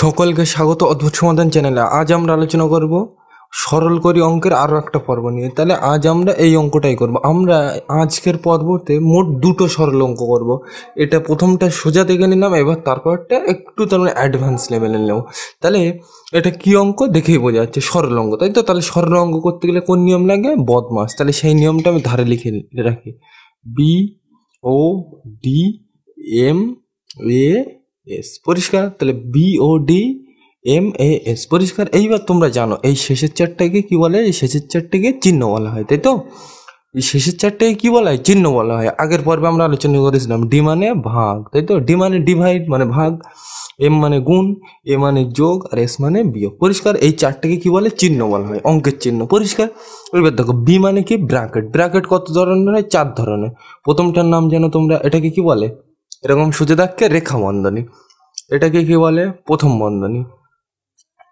সকলকে স্বাগত অদ্ভুত সমাধান চ্যানেলে। আজ আমরা আলোচনা করব সরল করি অঙ্কের আরও একটা পর্ব নিয়ে। তাহলে আজ আমরা এই অঙ্কটাই করব। আমরা আজকের পর্বতে মোট দুটো সরল অঙ্ক করব। এটা প্রথমটা সোজা দেখে নিলাম, এবার তারপরটা একটু তার মানে অ্যাডভান্স লেভেলে নেব। তাহলে এটা কি অঙ্ক দেখেই বোঝা যাচ্ছে, সরল অঙ্ক, তাই তো? তাহলে সরল অঙ্ক করতে গেলে কোন নিয়ম লাগে? বদমাস। তাহলে সেই নিয়মটা আমি ধারে লিখে রাখি, BODMAS, পরিষ্কার? তাহলে BODMAS, পরিষ্কার? এইবার তোমরা জানো এই শেষের চারটাকে কি বলে? এই শেষের চারটাকে চিহ্ন বলা হয়, তাই তো? এই শেষের চারটাকে কি বলা হয়? চিহ্ন বলা হয়। আগের পর্বে আমরা আলোচনা করেছিলাম ডি মানে ভাগ, তাই তো? ডি মানে ডিভাইড মানে ভাগ, এম মানে গুণ, এ মানে যোগ, আর এস মানে বিয়োগ, পরিষ্কার? এই চারটাকে কি বলে? চিহ্ন বলা হয়, অঙ্কের চিহ্ন, পরিষ্কার? এবার দেখো বি মানে কি? ব্র্যাকেট। ব্র্যাকেট কত ধরনের হয়? 4 ধরনের। প্রথমটার নাম জানো তোমরা, এটাকে কি বলে? এরকম সোজা দাগকে রেখা বন্ধনী। এটাকে কি বলে? প্রথম বন্ধনী।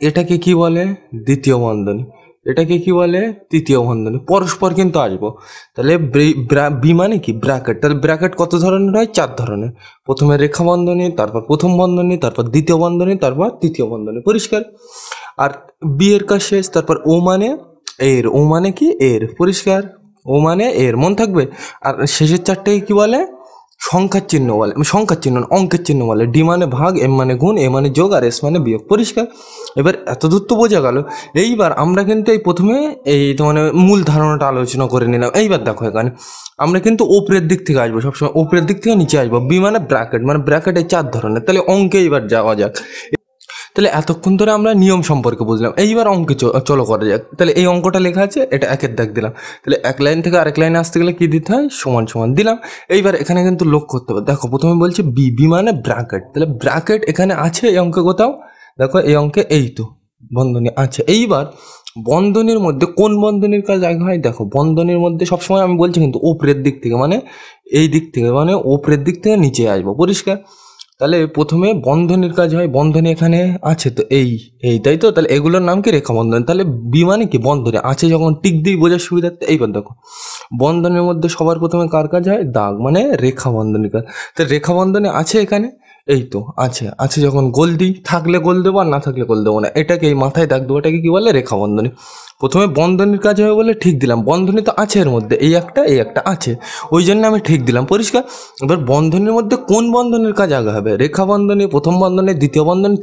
এটাকে কি বলে? দ্বিতীয় বন্ধনী। এটাকে কি বলে? তৃতীয় বন্ধনী। পরস্পর কিন্তু আসবো। তাহলে বি মানে কি? ব্র্যাকেট। তাহলে ব্র্যাকেট কত ধরনের হয়? 4 ধরনের। প্রথমে রেখা বন্ধনী, তারপর প্রথম বন্ধনী, তারপর দ্বিতীয় বন্ধনী, তারপর তৃতীয় বন্ধনী, পরিষ্কার? আর বি এর কাজ শেষ। তারপর ও মানে এর। ও মানে কি? এর, পরিষ্কার? ও মানে এর, মন থাকবে? আর শেষের চারটাকে কি বলে? সংখ্যার চিহ্ন বলে, সংখ্যার চিহ্ন না, অঙ্কের চিহ্ন বলে। ডি মানে ভাগ, এম মানে গুণ, এ মানে যোগ, আর এস মানে বিয়োগ, পরিষ্কার? এবার এতদূর তো বোঝা গেল। এইবার আমরা কিন্তু এই প্রথমে এই মানে মূল ধারণাটা আলোচনা করে নিলাম। এইবার দেখো এখানে আমরা কিন্তু ওপরের দিক থেকে আসবো, সবসময় ওপরের দিক থেকে নিচে আসবো। বি মানে ব্র্যাকেট, মানে ব্র্যাকেটে 4 ধরনের। তাহলে অঙ্কে এইবার যাওয়া যাক। তাহলে এতক্ষণ ধরে আমরা নিয়ম সম্পর্কে বুঝলাম, এইবার অঙ্কে চলো করা যাক। তাহলে এই অঙ্কটা লেখা আছে, এটা একের দাগ দিলাম। তাহলে এক লাইন থেকে আরেক লাইনে আসতে গেলে কি দিতে হয়? সমান সমান দিলাম। এইবার এখানে কিন্তু লক্ষ্য করতে হবে, দেখো প্রথমে বলছে বি, বি মানে ব্র্যাকেট। তাহলে ব্র্যাকেট এখানে আছে এই অঙ্কে কোথাও? দেখো এই অঙ্কে এই তো বন্ধনী আছে। এইবার বন্ধনীর মধ্যে কোন বন্ধনীর কাজ আগে হয়? দেখো বন্ধনীর মধ্যে সবসময় আমি বলছি কিন্তু ওপরের দিক থেকে, মানে এই দিক থেকে, মানে ওপরের দিক থেকে নিচে আসবো, পরিষ্কার? তাহলে প্রথমে বন্ধনীর কাজ হয়। বন্ধনী এখানে আছে তো, এই এই তাই তো? তাহলে এগুলোর নাম কি? রেখা বন্ধনী। তাহলে বি মানে কি? বন্ধনী আছে, যখন টিক দিই বোঝার সুবিধার্থে। এইবার দেখো বন্ধনের মধ্যে সবার প্রথমে কার কাজ হয়? দাগ, মানে রেখা বন্ধনীর কাজ। তো রেখা বন্ধনী আছে এখানে, এই তো আছে। আছে যখন গোল দিই, থাকলে গোল দেবো আর না থাকলে গোল দেবো না। এটাকে এই মাথায় দাগ দেবো, এটাকে কি বলে? রেখা বন্ধনী। প্রথমে বন্ধনীর কাজ হবে বলে ঠিক দিলাম, বন্ধনী তো আছে এর মধ্যে, এই একটা আছে, ওই জন্য আমি ঠিক দিলাম, পরিষ্কার? এবার বন্ধনীর মধ্যে কোন বন্ধনীর কাজ আগে হবে? রেখা বন্ধনী, প্রথম বন্ধনী, দ্বিতীয় বন্ধনী,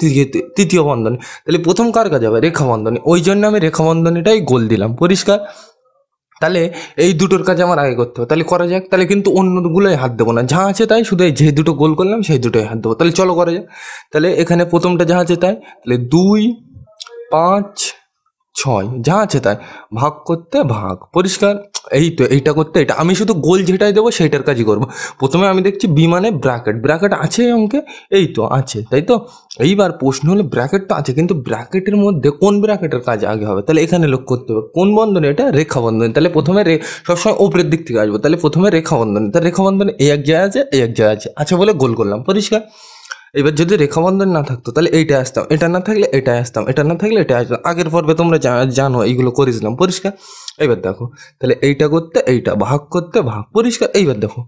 তৃতীয় বন্ধনী। তাহলে প্রথম কার কাজ হবে? রেখা বন্ধনী, ওই জন্য আমি রেখা বন্ধনীটাই গোল দিলাম, পরিষ্কার? তাহলে এই দুটোর কাজ আমার আগে করতে হবে। তাহলে করা যাক। তাহলে কিন্তু অন্যগুলোই হাত দেবো না, যা আছে তাই, শুধু এই যে দুটো গোল করলাম সেই দুটোই হাত দেবো। তাহলে চলো করা যাক। তাহলে এখানে প্রথমটা যা আছে তাই, তাহলে 2, 5, 6 যা আছে তাই, ভাগ করতে ভাগ, পরিষ্কার? এই তো এইটা করতে এটা, আমি শুধু গোল যেটাই দেবো সেইটার কাজই করবো। প্রথমে আমি দেখছি বি মানে ব্র্যাকেট। ব্র্যাকেট আছে অঙ্কে, এই তো আছে, তাই তো? এইবার প্রশ্ন হলো ব্র্যাকেট তো আছে, কিন্তু ব্র্যাকেটের মধ্যে কোন ব্র্যাকেটের কাজ আগে হবে? তাহলে এখানে লক্ষ্য করতে হবে কোন বন্ধনী? এটা রেখা বন্ধনী। তাহলে প্রথমে সবসময় উপরের দিক থেকে আসবো। তাহলে প্রথমে রেখা বন্ধনী। তাহলে রেখা বন্ধনী এই এক জায়গায় আছে, এই এক জায়গায় আছে বলে গোল করলাম, পরিষ্কার? এবার যদি রেখাবন্ধন না থাকতো তাহলে এইটা আসতাম, এটা না থাকলে এটা আসতাম, এটা না থাকলে এটা আসতাম। আগের পর্বে তোমরা জানো এইগুলো করেছিলাম, পরিষ্কার? এবার দেখো তাহলে এইটা করতে এইটা, ভাগ করতে ভাগ, পরিষ্কার? এইবার দেখো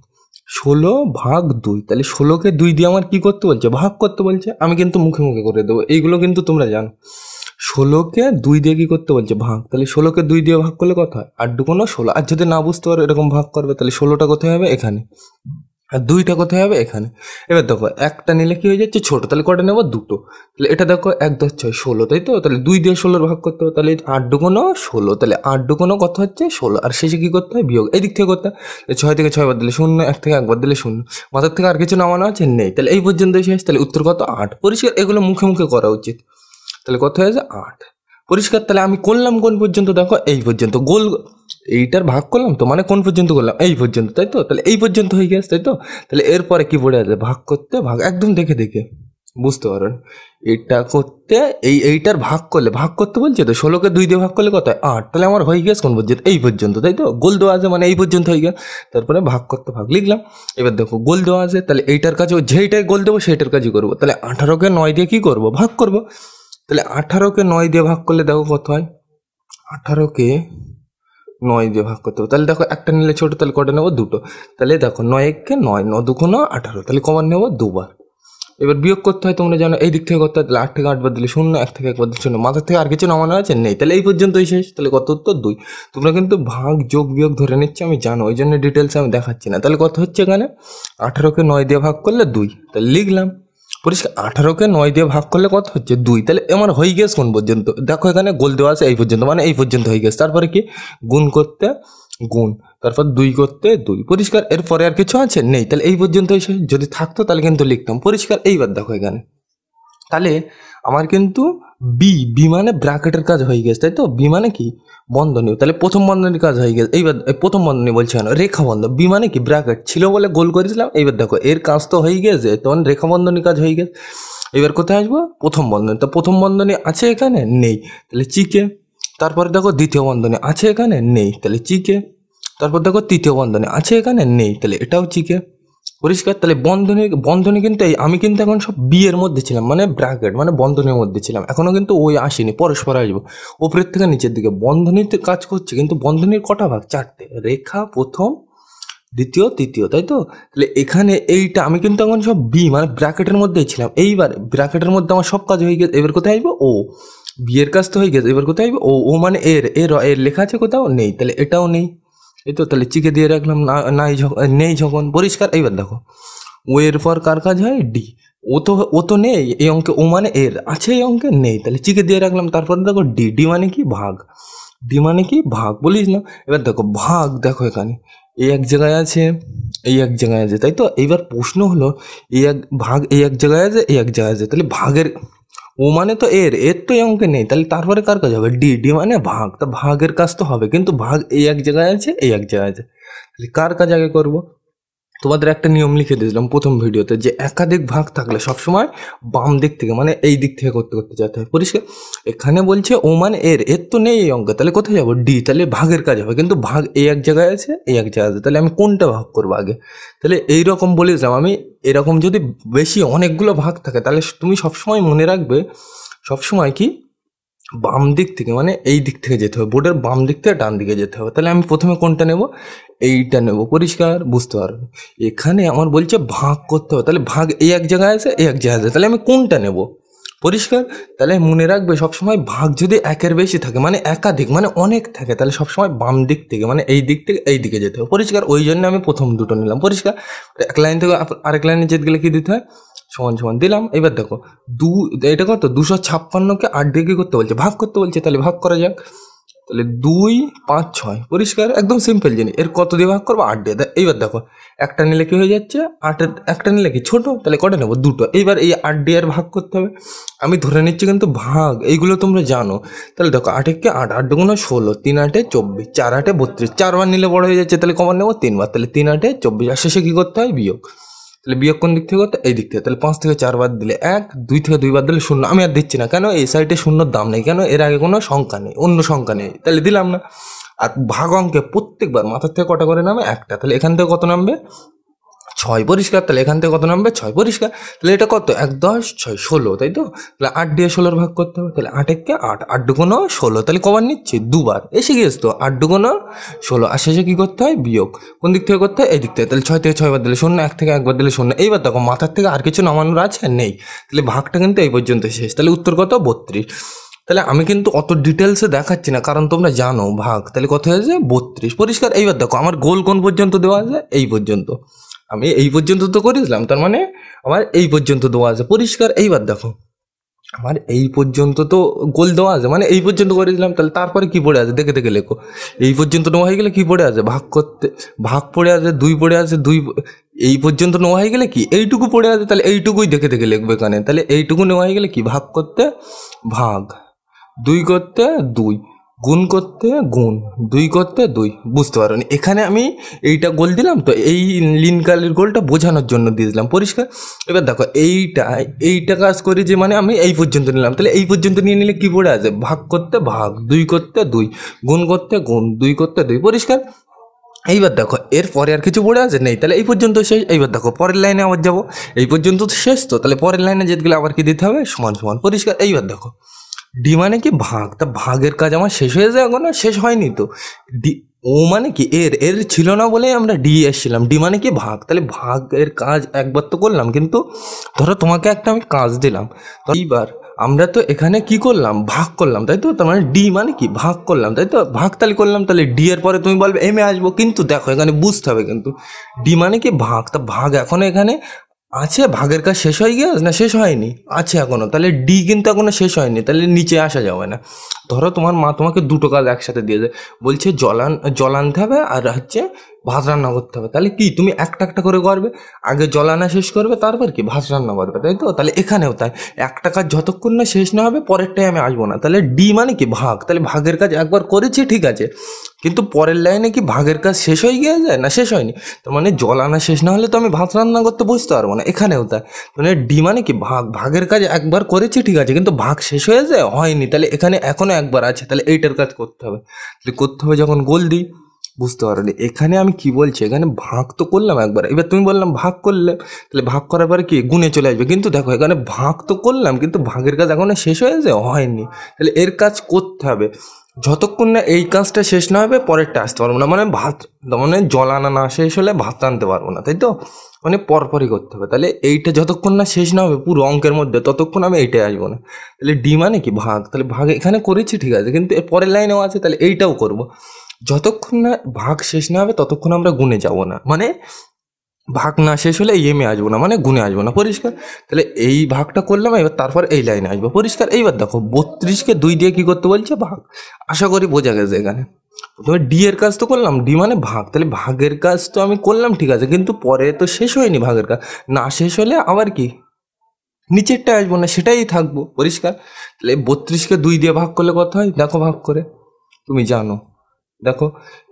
16/2, তাহলে 16কে 2 দিয়ে আমার কি করতে বলছে? ভাগ করতে বলছে। আমি কিন্তু মুখে মুখে করে দেবো, এইগুলো কিন্তু তোমরা জানো। 16কে 2 দিয়ে কি করতে বলছে? ভাগ। তাহলে 16কে 2 দিয়ে ভাগ করলে কত হয়? 8 2 16। আর যদি না বুঝতে পারো এরকম ভাগ করবে, তাহলে 16টা কোথায় হবে? এখানে। আর 2টা কোথায় হবে? এখানে। এবার দেখো একটা নিলে কি হয়ে যাচ্ছে? ছোট। তাহলে কটা নেবো? দুটো। তাহলে এটা দেখো 1 10 6 16, তাই তো? তাহলে 2 দিয়ে 16 ভাগ করতে হবে, তাহলে 8 2 16। তাহলে 8 2 কত হচ্ছে? 16। আর শেষে কি করতে হয়? বিয়োগ। এই দিক থেকে করতে হয়। 6 থেকে 6 বাদ দিলে 0, 1 থেকে 1 বাদ দিলে 0। মাথার থেকে আর কিছু নামানো আছে? নেই। তাহলে এই পর্যন্তই শেষ। তাহলে উত্তর কত? 8, পরিষ্কার? এগুলো মুখে মুখে করা উচিত। তাহলে কত হয়েছে? 8, পরিষ্কার? তাহলে আমি করলাম কোন পর্যন্ত? দেখো এই পর্যন্ত। গোল এইটার ভাগ করলাম তো, মানে কোন পর্যন্ত করলাম? এই পর্যন্ত, তাই তো? তাহলে এই পর্যন্ত হয়ে গেছে, তাই তো? তাহলে এরপরে কি পড়ে আছে? ভাগ করতে ভাগ, একদম দেখে দেখে বুঝতে পারেন। এটা করতে এইটার ভাগ করতে বলছে তো, 16কে 2 দিয়ে ভাগ করলে কত হয়? 8। তাহলে আমার হয়ে গেছে কোন পর্যন্ত? এই পর্যন্ত, তাই তো? গোল দেওয়া আছে মানে এই পর্যন্ত হয়ে গেছে। তারপরে ভাগ করতে ভাগ লিখলাম। এবার দেখো গোল দেওয়া আছে, তাহলে এইটার কাছে যেইটাই গোল দেবো সেইটার কাজই করবো। তাহলে 18কে 9 দিয়ে কি করবো? ভাগ করবো। তাহলে 18কে 9 দিয়ে ভাগ করলে দেখো কত হয়? 18কে 9 দিয়ে ভাগ করতে হবে। তাহলে দেখো একটা নিলে ছোটো, তাহলে কটা নেবো? দুটো। তাহলে দেখো 9 কে 9, 9 2 18, তাহলে কমান নেবো দুবার। এবার বিয়োগ করতে হয় তোমরা জানো, এই দিক থেকে করতে হয়, তাহলে 8 থেকে 8 বাদ দিলে 0, 1 থেকে 1 বাদ দিলে 0, মাথার থেকে আর কিছু নামানো আছে নেই, তাহলে এই পর্যন্তই শেষ। তাহলে কত উত্তর 2। তোমরা কিন্তু ভাগ যোগ বিয়োগ ধরে নিচ্ছে আমি জানো, ওই জন্য ডিটেলসে আমি দেখাচ্ছি না। তাহলে কত হচ্ছে এখানে 18কে 9 দিয়ে ভাগ করলে 2, তাহলে লিখলাম পরিষ্কার। 18কে 9 দিয়ে ভাগ করলে কত হচ্ছে 2, তাহলে আমার হয়ে গেছে কোন পর্যন্ত, দেখো এখানে গোল দেওয়া আছে এই পর্যন্ত, মানে এই পর্যন্ত হয়ে গেছে। তারপরে কি গুণ করতে গুণ, তারপর 2 করতে 2, পরিষ্কার। এরপরে আর কিছু আছে নেই, তাহলে এই পর্যন্তই শেষ। যদি থাকতো তাহলে কিন্তু লিখতাম, পরিষ্কার। এইবার দেখো এখানে তাহলে আমার কিন্তু বি মানে ব্র্যাকেটের কাজ হয়ে গেছে, তাই তো। বি মানে কি বন্ধনী, তাহলে প্রথম বন্ধনীর কাজ হয়ে গেছে। এইবার প্রথম বন্ধনী বলছে কেন, রেখা বন্ধন। বি মানে কি ব্র্যাকেট ছিল বলে গোল করেছিলাম। এইবার দেখো এর কাজ তো হয়ে গেছে, তখন রেখা বন্ধনীর কাজ হয়ে গেছে। এবার কোথায় আসবো, প্রথম বন্ধনী। তো প্রথম বন্ধনী আছে এখানে নেই, তাহলে চিকে। তারপরে দেখো দ্বিতীয় বন্ধনী আছে এখানে নেই, তাহলে চিকে। তারপর দেখো তৃতীয় বন্ধনী আছে এখানে নেই, তাহলে এটাও চিকে, পরিষ্কার। তাহলে বন্ধনী কিন্তু আমি কিন্তু এখন সব বি এর মধ্যে ছিলাম, মানে ব্র্যাকেট মানে বন্ধনীর মধ্যে ছিলাম, এখনো কিন্তু ওই আসেনি, পরস্পর আসবো উপরের থেকে নিচের দিকে। বন্ধনীতে কাজ করছে, কিন্তু বন্ধনীর কটা ভাগ, 4টে, রেখা প্রথম দ্বিতীয় তৃতীয়, তাই তো। তাহলে এখানে এইটা আমি কিন্তু এখন সব বি মানে ব্র্যাকেটের মধ্যেই ছিলাম। এইবার ব্র্যাকেটের মধ্যে আমার সব কাজ হয়ে গেছে। এবার কোথায় আসবো, ও বি এর কাজ তো হয়ে গেছে। এবার কোথায় আসবো, ও মানে এর লেখা আছে কোথাও নেই, তাহলে এটাও নেই, এই তো। তাহলে চিকে দিয়ে রাখলাম, নেই যখন, পরিষ্কার। এইবার দেখো ও এর পর কার কাজ হয়, ডি। ও তো নেই এই অঙ্কে, ও মানে এর আছে এই অঙ্কে নেই, তাহলে চিকে দিয়ে রাখলাম। তারপর দেখো ডি মানে কি ভাগ, ডি মানে কি ভাগ, বলিস না। এবার দেখো ভাগ, দেখো এখানে এই এক জায়গায় আছে, এই এক জায়গায় আছে, তাই তো। এইবার প্রশ্ন হলো এই এক ভাগ এই এক জায়গায় আছে, এই এক জায়গায় আছে, তাহলে ভাগের ও মানে তো এর তো এই অঙ্কে নেই, তাহলে তারপরে কার কাজ হবে, ডি মানে ভাগ, তা ভাগের কাজ তো হবে, কিন্তু ভাগ এই এক জায়গায় আছে, এই এক জায়গায় আছে, তাহলে কার কাজ আগে করবো। তোমাদের একটা নিয়ম লিখে দিয়েছিলাম প্রথম ভিডিওতে, যে একাধিক ভাগ থাকলে সবসময় বাম দিক থেকে মানে এই দিক থেকে করতে করতে যেতে হয়, পরিষ্কার। এখানে বলছে ও মানে এর তো নেই এই অঙ্ক, তাহলে কোথায় যাবো, ডি, তাহলে ভাগের কাজ হবে, কিন্তু ভাগ এই এক জায়গায় আছে, এই এক জায়গায় আছে, তাহলে আমি কোনটা ভাগ করবো আগে। তাহলে এইরকম বলেছিলাম আমি, এরকম যদি বেশি অনেকগুলো ভাগ থাকে তাহলে তুমি সবসময় মনে রাখবে, সবসময় কি বাম দিক থেকে মানে এই দিক থেকে যেতে হবে, বোর্ডের বাম দিক থেকে ডান দিকে যেতে হবে। তাহলে আমি প্রথমে কোনটা নেব, এইটা নেব, পরিষ্কার, বুঝতে পারবে। এখানে আমার বলছে ভাগ করতে হবে, তাহলে ভাগ এই এক জায়গায় আছে, এই এক জায়গায় আছে, তাহলে আমি কোনটা নেব, পরিষ্কার। তাহলে মনে রাখবে সবসময় ভাগ যদি একের বেশি থাকে মানে একাধিক মানে অনেক থাকে, তাহলে সবসময় বাম দিক থেকে মানে এই দিক থেকে এই দিকে যেতে হবে, পরিষ্কার। ওই জন্য আমি প্রথম দুটো নিলাম, পরিষ্কার। এক লাইন থেকে আরেক লাইনে যেতে গেলে কি দিতে হয়, সমান সমান দিলাম। এবার দেখো এটা কত, 256কে 8 দিয়ে কি করতে বলছে, ভাগ করতে বলছে, তাহলে ভাগ করা যাক। তাহলে 2, 5, 6, পরিষ্কার, একদম সিম্পল জিনিস। এর কত দিয়ে ভাগ করবো, 8 দিয়ে। এইবার দেখো একটা নিলে কি হয়ে যাচ্ছে, 8-এর একটা নিলে কি ছোট, তাহলে কটা নেবো, 2টো। এইবার এই 8 দিয়ে আর ভাগ করতে হবে, আমি ধরে নিচ্ছি কিন্তু ভাগ, এইগুলো তোমরা জানো। তাহলে দেখো 8-কে 8, 8 দুগুণ 16, 3 8 24, 4 8 32, 4বার নিলে বড় হয়ে যাচ্ছে, তাহলে কমান নেবো 3বার, তাহলে 3 8 24, আর শেষে কি করতে হয়, বিয়োগ। তাহলে বিয়োগ কোন দিক থেকে করতে, এই দিক থেকে। তাহলে 5 থেকে 4 বাদ দিলে 1, 2 থেকে 2 বাদ দিলে 0। আমি আর দিচ্ছি না, কেন এই সাইডে শূন্যর দাম নেই, কেন এর আগে কোনো সংখ্যা নেই, অন্য সংখ্যা নেই, তাহলে দিলাম না। আর ভাগ অঙ্কে প্রত্যেকবার মাথার থেকে কটা করে নামে, একটা, তাহলে এখান থেকে কত নামবে, 6, পরিষ্কার। তাহলে এখান থেকে কত নামবে, 6, পরিষ্কার। তাহলে এটা কত, 1 10 6 16, তাই তো। তাহলে 8 দিয়ে 16 ভাগ করতে হবে, তাহলে 8-1-কে 8, 8 দুগুণ 16, তাহলে কবার নিচ্ছি, দুবার, এসে গিয়েছে তো, 8 দুগুণ 16, আর শেষে কি করতে হয়, বিয়োগ। কোন দিক থেকে করতে হয়, এই দিক থেকে। তাহলে 6 থেকে 6 বার দিলে 0, 1 থেকে 1 বার দিলে 0। এইবার দেখো মাথার থেকে আর কিছু নামানোর আছে, নেই, তাহলে ভাগটা কিন্তু এই পর্যন্ত শেষ। তাহলে উত্তর কত, 32। তাহলে আমি কিন্তু অত ডিটেলসে দেখাচ্ছি না, কারণ তোমরা জানো ভাগ, তাহলে কত হয়েছে, 32, পরিষ্কার। এইবার দেখো আমার গোল কোন পর্যন্ত দেওয়া আছে, এই পর্যন্ত, আমি এই পর্যন্ত তো করেছিলাম, তার মানে আমার এই পর্যন্ত দেওয়া আছে, পরিষ্কার। এইবার দেখো আমার এই পর্যন্ত তো গোল দেওয়া আছে, মানে এই পর্যন্ত করেছিলাম, তাহলে তারপরে কি পড়ে আছে, দেখে দেখে লেখো। এই পর্যন্ত নেওয়া হয়ে গেলে কি পড়ে আছে, ভাগ করতে, ভাগ পড়ে আছে, 2 পড়ে আছে, 2 এই পর্যন্ত নেওয়া হয়ে গেলে কি এইটুকু পড়ে আছে, তাহলে এইটুকুই দেখে দেখে লিখবে এখানে। তাহলে এইটুকু নেওয়া হয়ে গেলে কি, ভাগ করতে ভাগ, 2 করতে 2, গুণ করতে গুণ, 2 করতে 2, বুঝতে পারো। এখানে আমি এইটা গোল দিলাম, তো এই লিনকালের গোলটা বোঝানোর জন্য দিয়েছিলাম, পরিষ্কার। এবার দেখো এইটা কাজ করি যে মানে আমি এই পর্যন্ত নিলাম, তাহলে এই পর্যন্ত নিয়ে নিলে কি পড়ে আছে, ভাগ করতে ভাগ, 2 করতে 2, গুণ করতে গুণ, 2 করতে 2, পরিষ্কার। এইবার দেখো এর পরে আর কিছু পড়ে আছে, নেই, তাহলে এই পর্যন্ত শেষ। এইবার দেখো পরের লাইনে আবার যাবো, এই পর্যন্ত তো শেষ, তো তাহলে পরের লাইনে যেতে গেলে আবার কি দিতে হবে, সমান সমান, পরিষ্কার। এইবার দেখো ডি মানে কি ভাগ, তা ভাগের কাজ আমার শেষ হয়ে যায়, এখনো শেষ হয়নি তো। ডি ও মানে কি এর এর ছিল না বলে আমরা ডি এসেছিলাম। ডি মানে কি ভাগ, তাহলে ভাগের কাজ একবার তো করলাম, কিন্তু ধরো তোমাকে একটা আমি কাজ দিলাম, তো এইবার আমরা তো এখানে কি করলাম, ভাগ করলাম, তাই তো। তার মানে ডি মানে কি ভাগ করলাম, তাই তো। ভাগ তাহলে করলাম, তাহলে ডি এর পরে তুমি বলবে এম এ আসবো, কিন্তু দেখো এখানে বুঝতে হবে, কিন্তু ডি মানে কি ভাগ, তা ভাগ এখনো এখানে আছে, ভাগের কাজ শেষ হয়ে গিয়েছে না শেষ হয়নি, আছে এখনো, তাহলে ডি কিন্তু এখনো শেষ হয়নি, তাহলে নিচে আসা যাবে না। ধরো তোমার মা তোমাকে দুটো কাজ একসাথে দিয়ে দেয়, বলছে জল আনতে হবে আর হচ্ছে ভাত রান্না করতে হবে, তাহলে কি তুমি একটা একটা করে করবে, আগে জল আনা শেষ করবে, তারপর কি ভাত রান্না করবে, তাই তো। তাহলে এখানেও তাই, একটা কাজ যতক্ষণ না শেষ না হবে পরেরটাই আমি আসবো না, তাহলে ডি মানে কি ভাগ, তাহলে ভাগের কাজ একবার করেছি ঠিক আছে, কিন্তু পরের লাইনে কি ভাগের কাজ শেষ হয়ে গিয়ে যায় না শেষ হয়নি, তার মানে জল আনা শেষ না হলে তো আমি ভাত রান্না করতে বসতে পারবো না, এখানেও তাই। মানে ডি মানে কি ভাগ, ভাগের কাজ একবার করেছি ঠিক আছে, কিন্তু ভাগ শেষ হয়ে যায় হয়নি, তাহলে এখানে এখনো একবার আছে, তাহলে এইটার কাজ করতে হবে, তাহলে করতে হবে যখন গোল দিই। বুঝতে পারলি এখানে আমি কি বলছি, এখানে ভাগ তো করলাম একবার, এবার তুমি বললাম ভাগ করলে, তাহলে ভাগ করার পরে কি গুণে চলে আসবে, কিন্তু দেখো এখানে ভাগ তো করলাম, কিন্তু ভাগের কাজ এখনো শেষ হয়ে যায় হয়নি, তাহলে এর কাজ করতে হবে, যতক্ষণ না এই কাজটা শেষ না হবে পরেরটা আসতে পারবো না, মানে ভাত, মানে জল আনা না শেষ হলে ভাত আনতে পারবো না, তাই তো। মানে পরপরই করতে হবে, তাহলে এইটা যতক্ষণ না শেষ না হবে পুরো অঙ্কের মধ্যে ততক্ষণ আমি এইটাই আসবো না, তাহলে ডি মানে কি ভাগ, তাহলে ভাগ এখানে করেছি ঠিক আছে, কিন্তু এর পরের লাইনেও আছে, তাহলে এইটাও করবো, যতক্ষণ না ভাগ শেষ না হবে ততক্ষণ আমরা গুণে যাব না, মানে ভাগ না শেষ হলে এমে আসবো না, মানে গুণে আসবো না, পরিষ্কার। তাহলে এই ভাগটা করলাম, এবার তারপর এই লাইনে আসবো, পরিষ্কার। এইবার দেখো 32কে 2 দিয়ে কি করতে বলছে, ভাগ, আশা করি বোঝা গেছে। এখানে প্রথমে ডি এর কাজ তো করলাম, ডি মানে ভাগ, তাহলে ভাগের কাজ তো আমি করলাম ঠিক আছে, কিন্তু পরে তো শেষ হয়নি ভাগের কাজ, না শেষ হলে আবার কি নিচেরটা আসবো না, সেটাই থাকবো, পরিষ্কার। তাহলে 32কে 2 দিয়ে ভাগ করলে কত হয়, দেখো ভাগ করে, তুমি জানো, দেখো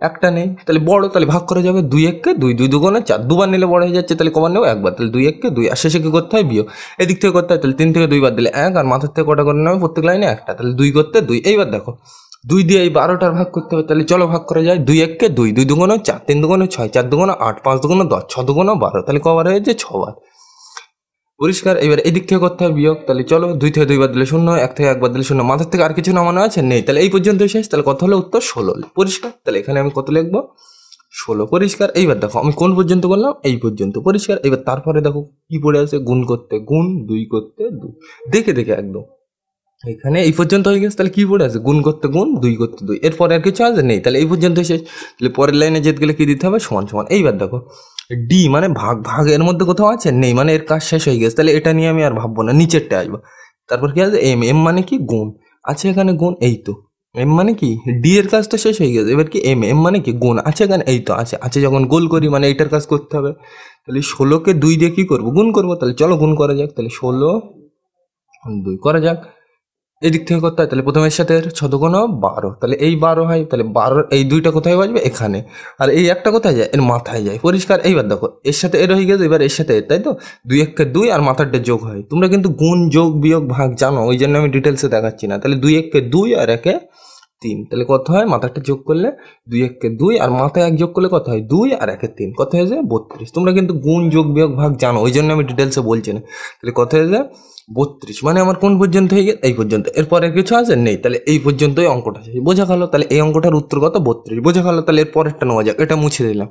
একটা নেই, তাহলে বড়, তাহলে ভাগ করা যাবে, 2 1 কে 2, 2 2 4, দুবার নিলে বড় হয়ে যাচ্ছে, তাহলে কবার নেবো একবার, তাহলে 2 1 কে 2, আর শেষে কি করতে হয় বিয়োগ, এদিক থেকে করতে হয়, তাহলে 3 থেকে 2 বার দিলে 1, আর মাথার থেকে কটা করে নেবে প্রত্যেক লাইনে একটা, তাহলে 2 করতে 2। এইবার দেখো 2 দিয়ে এই 12টার ভাগ করতে হবে, তাহলে চলো ভাগ করা যায়, 2 1 কে 2, 2 2 4, 3 2 6, 4 2 8, 5 2 10, 6 2 12, তাহলে কবার হয়েছে 6 বার, পরিষ্কার। এবার এদিক থেকে করতে হবে বিয়োগ, তাহলে চলো 2 থেকে 2 বার দিলে 0, 1 থেকে 1 বার দিলে 0, মাথার থেকে আর কিছু নামানো আছে নেই, তাহলে এই পর্যন্ত শেষ, তাহলে কত হলো উত্তর 16, পরিষ্কার। তাহলে এখানে আমি কত লিখবো 16, পরিষ্কার। এইবার দেখো আমি কোন পর্যন্ত করলাম, এই পর্যন্ত, পরিষ্কার। এবার তারপরে দেখো কি পড়ে আছে, গুণ করতে গুণ, 2 করতে 2, দেখে দেখে একদম এখানে এই পর্যন্ত হয়ে গেছে, তাহলে কি পড়ে আছে, গুণ করতে গুণ, 2 করতে 2, এরপরে আর কিছু আছে নেই, তাহলে এই পর্যন্ত শেষ। তাহলে পরের লাইনে যেতে গেলে কি দিতে হবে, সমান সমান। এইবার দেখো ডি মানে ভাগ, ভাগ এর মধ্যে কোথাও আছে নেই, মানে এর কাজ শেষ হয়ে গেছে, তাহলে এটা নিয়ে আমি আর ভাববো না, নিচেরটা আসবো। তারপর কি আছে, এম, এম মানে কি গুণ, আছে এখানে গুণ, এই তো। এম মানে কি ডি এর কাজ তো শেষ হয়ে গেছে, এবার কি এম, এম মানে কি গুণ, আছে এখানে, এই তো আছে, আছে যখন গোল করি মানে এইটার কাজ করতে হবে, তাহলে 16কে 2 দিয়ে কি করবো, গুণ করবো, তাহলে চলো গুণ করা যাক, তাহলে 16 2 করা যাক। এদিক থেকে করতে হয়, তাহলে প্রথমের সাথে 6 2 12, তাহলে এই 12 হয়, তাহলে 12 এই 2টা কোথায় বাজবে, এখানে, আর এই একটা কোথায় যায়, এর মাথায় যায়, পরিষ্কার। এইবার দেখো এর সাথে এর হয়ে গেছে, এবার এর সাথে এর, তাই তো, 2 1 কে 2 আর মাথারটা যোগ হয়, তোমরা কিন্তু গুণ যোগ বিয়োগ ভাগ জানো, ওই জন্য আমি ডিটেলসে দেখাচ্ছি না। তাহলে 2 1 কে 2 আর 1 এ 3, তাহলে কত হয়, মাথারটা যোগ করলে 2 1 কে 2 আর মাথায় 1 যোগ করলে কত হয়, 2 আর 1 এ 3, কত হয়ে যায় 32। তোমরা কিন্তু গুণ যোগ বিয়োগ ভাগ জানো, ওই জন্য আমি ডিটেলসে বলছি না। তাহলে কত হয়ে যায় 32, মানে আমার কোন পর্যন্ত হয়ে গেছে, এই পর্যন্ত, এরপরে কিছু আছে নেই, তাহলে এই পর্যন্তই অঙ্কটা শেষ, বোঝা গেল। তাহলে এই অঙ্কটার উত্তর কত, 32, বোঝা গেল। তাহলে এর পরেরটা নেওয়া যাক, এটা মুছে দিলাম।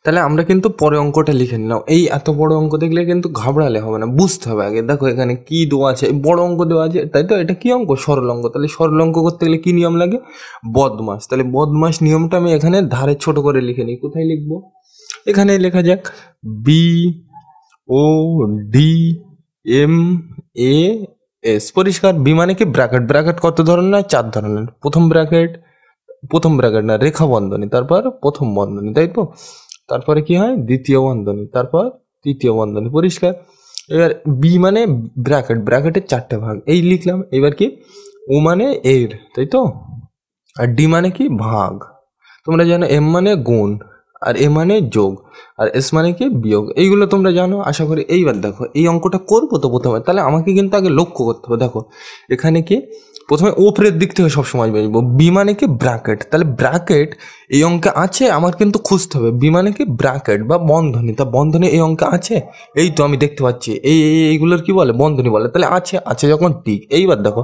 তাহলে আমরা কিন্তু পরে অঙ্কটা লিখে নিলাম, এই এত বড় অঙ্ক দেখলে কিন্তু ঘাবড়ালে হবে না, বুঝতে হবে আগে। দেখো এখানে কি দেওয়া আছে, বড় অঙ্ক দেওয়া আছে, তাই তো, এটা কি অঙ্ক, সরল অঙ্ক। তাহলে সরল অঙ্ক করতে গেলে কি নিয়ম লাগে, বদমাস। তাহলে বদমাস নিয়মটা আমি এখানে ধারে ছোট করে লিখে নিই, কোথায় লিখবো, এখানে লেখা যাক, B O D M A S, পরিষ্কার। বি মানে কি ব্র্যাকেট, ব্র্যাকেট কত ধরনের, 4 ধরনের, প্রথম ব্র্যাকেট না, রেখা বন্ধনী, তারপর প্রথম বন্ধনী, তাই তো, তারপরে কি হয় দ্বিতীয় বন্ধনী, তারপর তৃতীয় বন্ধনী, পরিষ্কার। এবার বি মানে ব্র্যাকেট, ব্র্যাকেটের 4টে ভাগ, এই লিখলাম। এবার কি ও মানে এর, তাই তো, আর ডি মানে কি ভাগ, তোমরা জানো, এম মানে গুণ, আর এ মানে যোগ, আর এস মানে কি বিয়োগ, এইগুলো তোমরা জানো আশা করি। এইবার দেখো এই অঙ্কটা করবো তো প্রথমে, তাহলে আমাকে কিন্তু আগে লক্ষ্য করতে হবে। দেখো এখানে কি প্রথমে ওপরের দিক থেকে সবসময় বুঝবো। বি মানে কি ব্র্যাকেট, তাহলে ব্র্যাকেট এই অঙ্কে আছে, আমার কিন্তু খুঁজতে হবে বি মানে কি ব্র্যাকেট বা বন্ধনী। তা বন্ধনী এই অঙ্কে আছে, এই তো আমি দেখতে পাচ্ছি এইগুলোর কি বলে বন্ধনী বলে, তাহলে আছে আছে যখন টিক। এইবার দেখো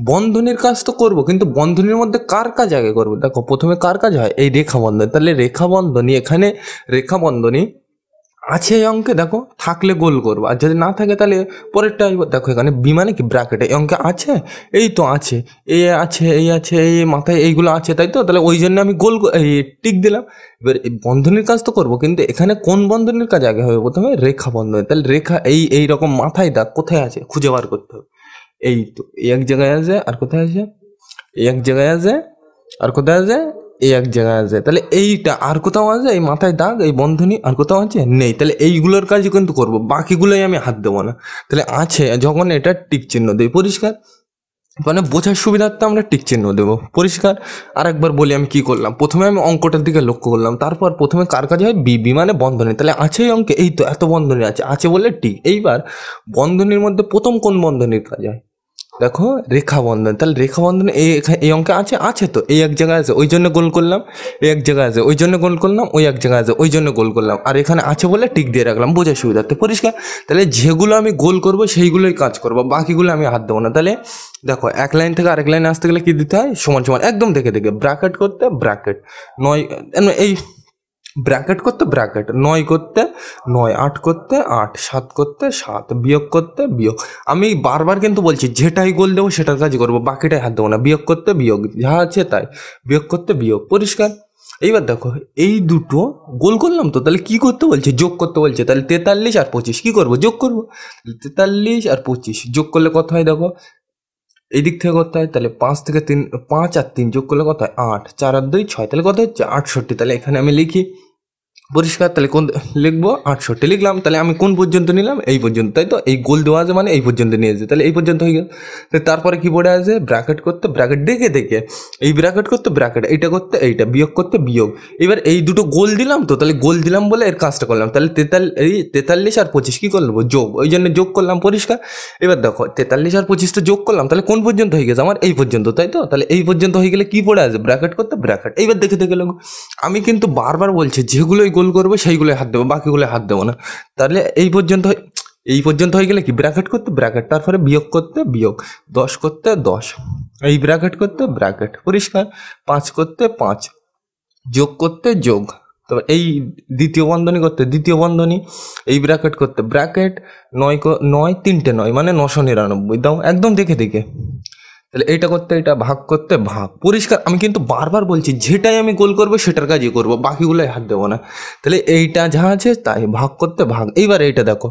বন্ধনীর কাজ তো করবো, কিন্তু বন্ধনীর মধ্যে কার কাজ আগে করবো? দেখো প্রথমে কার কাজ হয়? এই রেখা বন্ধনী। তাহলে রেখা বন্ধনী, এখানে রেখা বন্ধনী আছে এই অঙ্কে, দেখো থাকলে গোল করবো, আর যদি না থাকে তাহলে পরেরটা আসবো। দেখো এখানে বি মানে কি ব্র্যাকেট, এই অঙ্কে আছে, এই তো আছে, এই আছে, এই আছে, এই মাথায় এইগুলো আছে, তাই তো? তাহলে ওই জন্য আমি এই টিক দিলাম। এবার এই বন্ধনীর কাজ তো করবো, কিন্তু এখানে কোন বন্ধনীর কাজ আগে হবে? প্রথমে রেখা বন্ধনী। তাহলে রেখা এই রকম মাথায় দাগ কোথায় আছে খুঁজে বার করতে হবে। এই তো এই এক জায়গায় আছে, আর কোথায় আছে? এই এক জায়গায় আছে, আর কোথায় আছে? এই এক জায়গায় আছে। তাহলে এইটা আর কোথাও আছে, এই মাথায় দাগ, এই বন্ধনী আর কোথাও আছে নেই। তাহলে এইগুলোর কাজই কিন্তু করবো, বাকিগুলোই আমি হাত দেবো না। তাহলে আছে যখন এটা টিক চিহ্ন দেই, পরিষ্কার? মানে বোঝার সুবিধার্থে আমরা টিক চিহ্ন দেবো, পরিষ্কার? আর একবার বলি আমি কি করলাম। প্রথমে আমি অঙ্কটার দিকে লক্ষ্য করলাম, তারপর প্রথমে কার কাজ হয়? বি মানে বন্ধনী। তাহলে আছে এই অঙ্কে, এই তো এত বন্ধনী আছে, আছে বলে টিক। এইবার বন্ধনীর মধ্যে প্রথম কোন বন্ধনীর কাজ হয়? দেখো রেখা বন্ধন। তাহলে রেখা বন্ধন এই অঙ্কে আছে, আছে তো এই এক জায়গায় আছে, ওই জন্য গোল করলাম। এই এক জায়গায় আছে, ওই জন্য গোল করলাম। ওই এক জায়গায় আছে, ওই জন্য গোল করলাম। আর এখানে আছে বলে টিক দিয়ে রাখলাম, বোঝার সুবিধার্থে, পরিষ্কার? তাহলে যেগুলো আমি গোল করব সেইগুলোই কাজ করবো, বাকিগুলো আমি হাত দেবো না। তাহলে দেখো এক লাইন থেকে আরেক লাইনে আসতে গেলে কি দিতে হয়? সমান সমান, একদম দেখে দেখে। ব্র্যাকেট করতে ব্র্যাকেট, নয় এই ব্র্যাকেট করতে ব্র্যাকেট, 9 করতে 9, 8 করতে 8, 7 করতে 7, বিয়োগ করতে বিয়োগ। আমি বারবার কিন্তু বলছি যেটাই গোল দেবো সেটার কাজই করবো, বাকিটাই হাত দেবো না। বিয়োগ করতে বিয়োগ, যা আছে তাই, বিয়োগ করতে বিয়োগ, পরিষ্কার? এইবার দেখো এই দুটো গোল করলাম তো, তাহলে কি করতে বলছে? যোগ করতে বলছে। তাহলে 43 আর 25 কি করবো? যোগ করবো। 43 আর 25 যোগ করলে কত হয়? দেখো এই দিক থেকে করতে হয়, তাহলে 5 থেকে 3, 5 আর 3 যোগ করলে কত হয়? 8, 4 আর 2 6, তাহলে কত হচ্ছে? 68। তাহলে এখানে আমি লিখি, পরিষ্কার? তাহলে কোন লিখবো? 68 লিখলাম। তাহলে আমি কোন পর্যন্ত নিলাম? এই পর্যন্ত, তাই তো? এই গোল দেওয়া আছে মানে এই পর্যন্ত নিয়েছে, তাহলে এই পর্যন্ত হয়ে গেল। তারপরে কি পড়ে আছে? ব্র্যাকেট করতে ব্র্যাকেট, দেখে দেখে এই ব্র্যাকেট করতে ব্র্যাকেট, এইটা করতে এইটা, বিয়োগ করতে বিয়োগ। এবার এই দুটো গোল দিলাম তো, তাহলে গোল দিলাম বলে এর কাজটা করলাম। তাহলে 43 আর 25 কি করবো? যোগ, ওই জন্য যোগ করলাম, পরিষ্কার? এবার দেখো 43 আর 25 তো যোগ করলাম, তাহলে কোন পর্যন্ত হয়ে গেছে? আমার এই পর্যন্ত, তাই তো? তাহলে এই পর্যন্ত হয়ে গেলে কি পড়ে আছে? ব্র্যাকেট করতে ব্র্যাকেট। এইবার দেখে দেখে লোক, আমি কিন্তু বারবার বলছি যেগুলোই গোল করবো সেইগুলোই হাত দেবো, বাকিগুলো হাত দেবো না। তাহলে এই পর্যন্ত হয়ে গেলে কি? ব্র্যাকেট করতে ব্র্যাকেট, তারপরে বিয়োগ করতে বিয়োগ, 10 করতে 10, এই ব্র্যাকেট করতে ব্র্যাকেট, পরিষ্কার? 5 করতে 5, যোগ করতে যোগ, তারপর এই দ্বিতীয় বন্ধনী করতে দ্বিতীয় বন্ধনী, এই ব্র্যাকেট করতে ব্র্যাকেট, 9 3টে 9 মানে 999 দাও, একদম দেখে দেখে। তাহলে এইটা করতে এটা, ভাগ করতে ভাগ, পরিষ্কার? আমি কিন্তু বারবার বলছি যেটাই আমি গোল করবো সেটার কাজই করবো, বাকিগুলোই হাত দেবো না। তাহলে এইটা যা আছে তাই, ভাগ করতে ভাগ। এইবার এইটা দেখো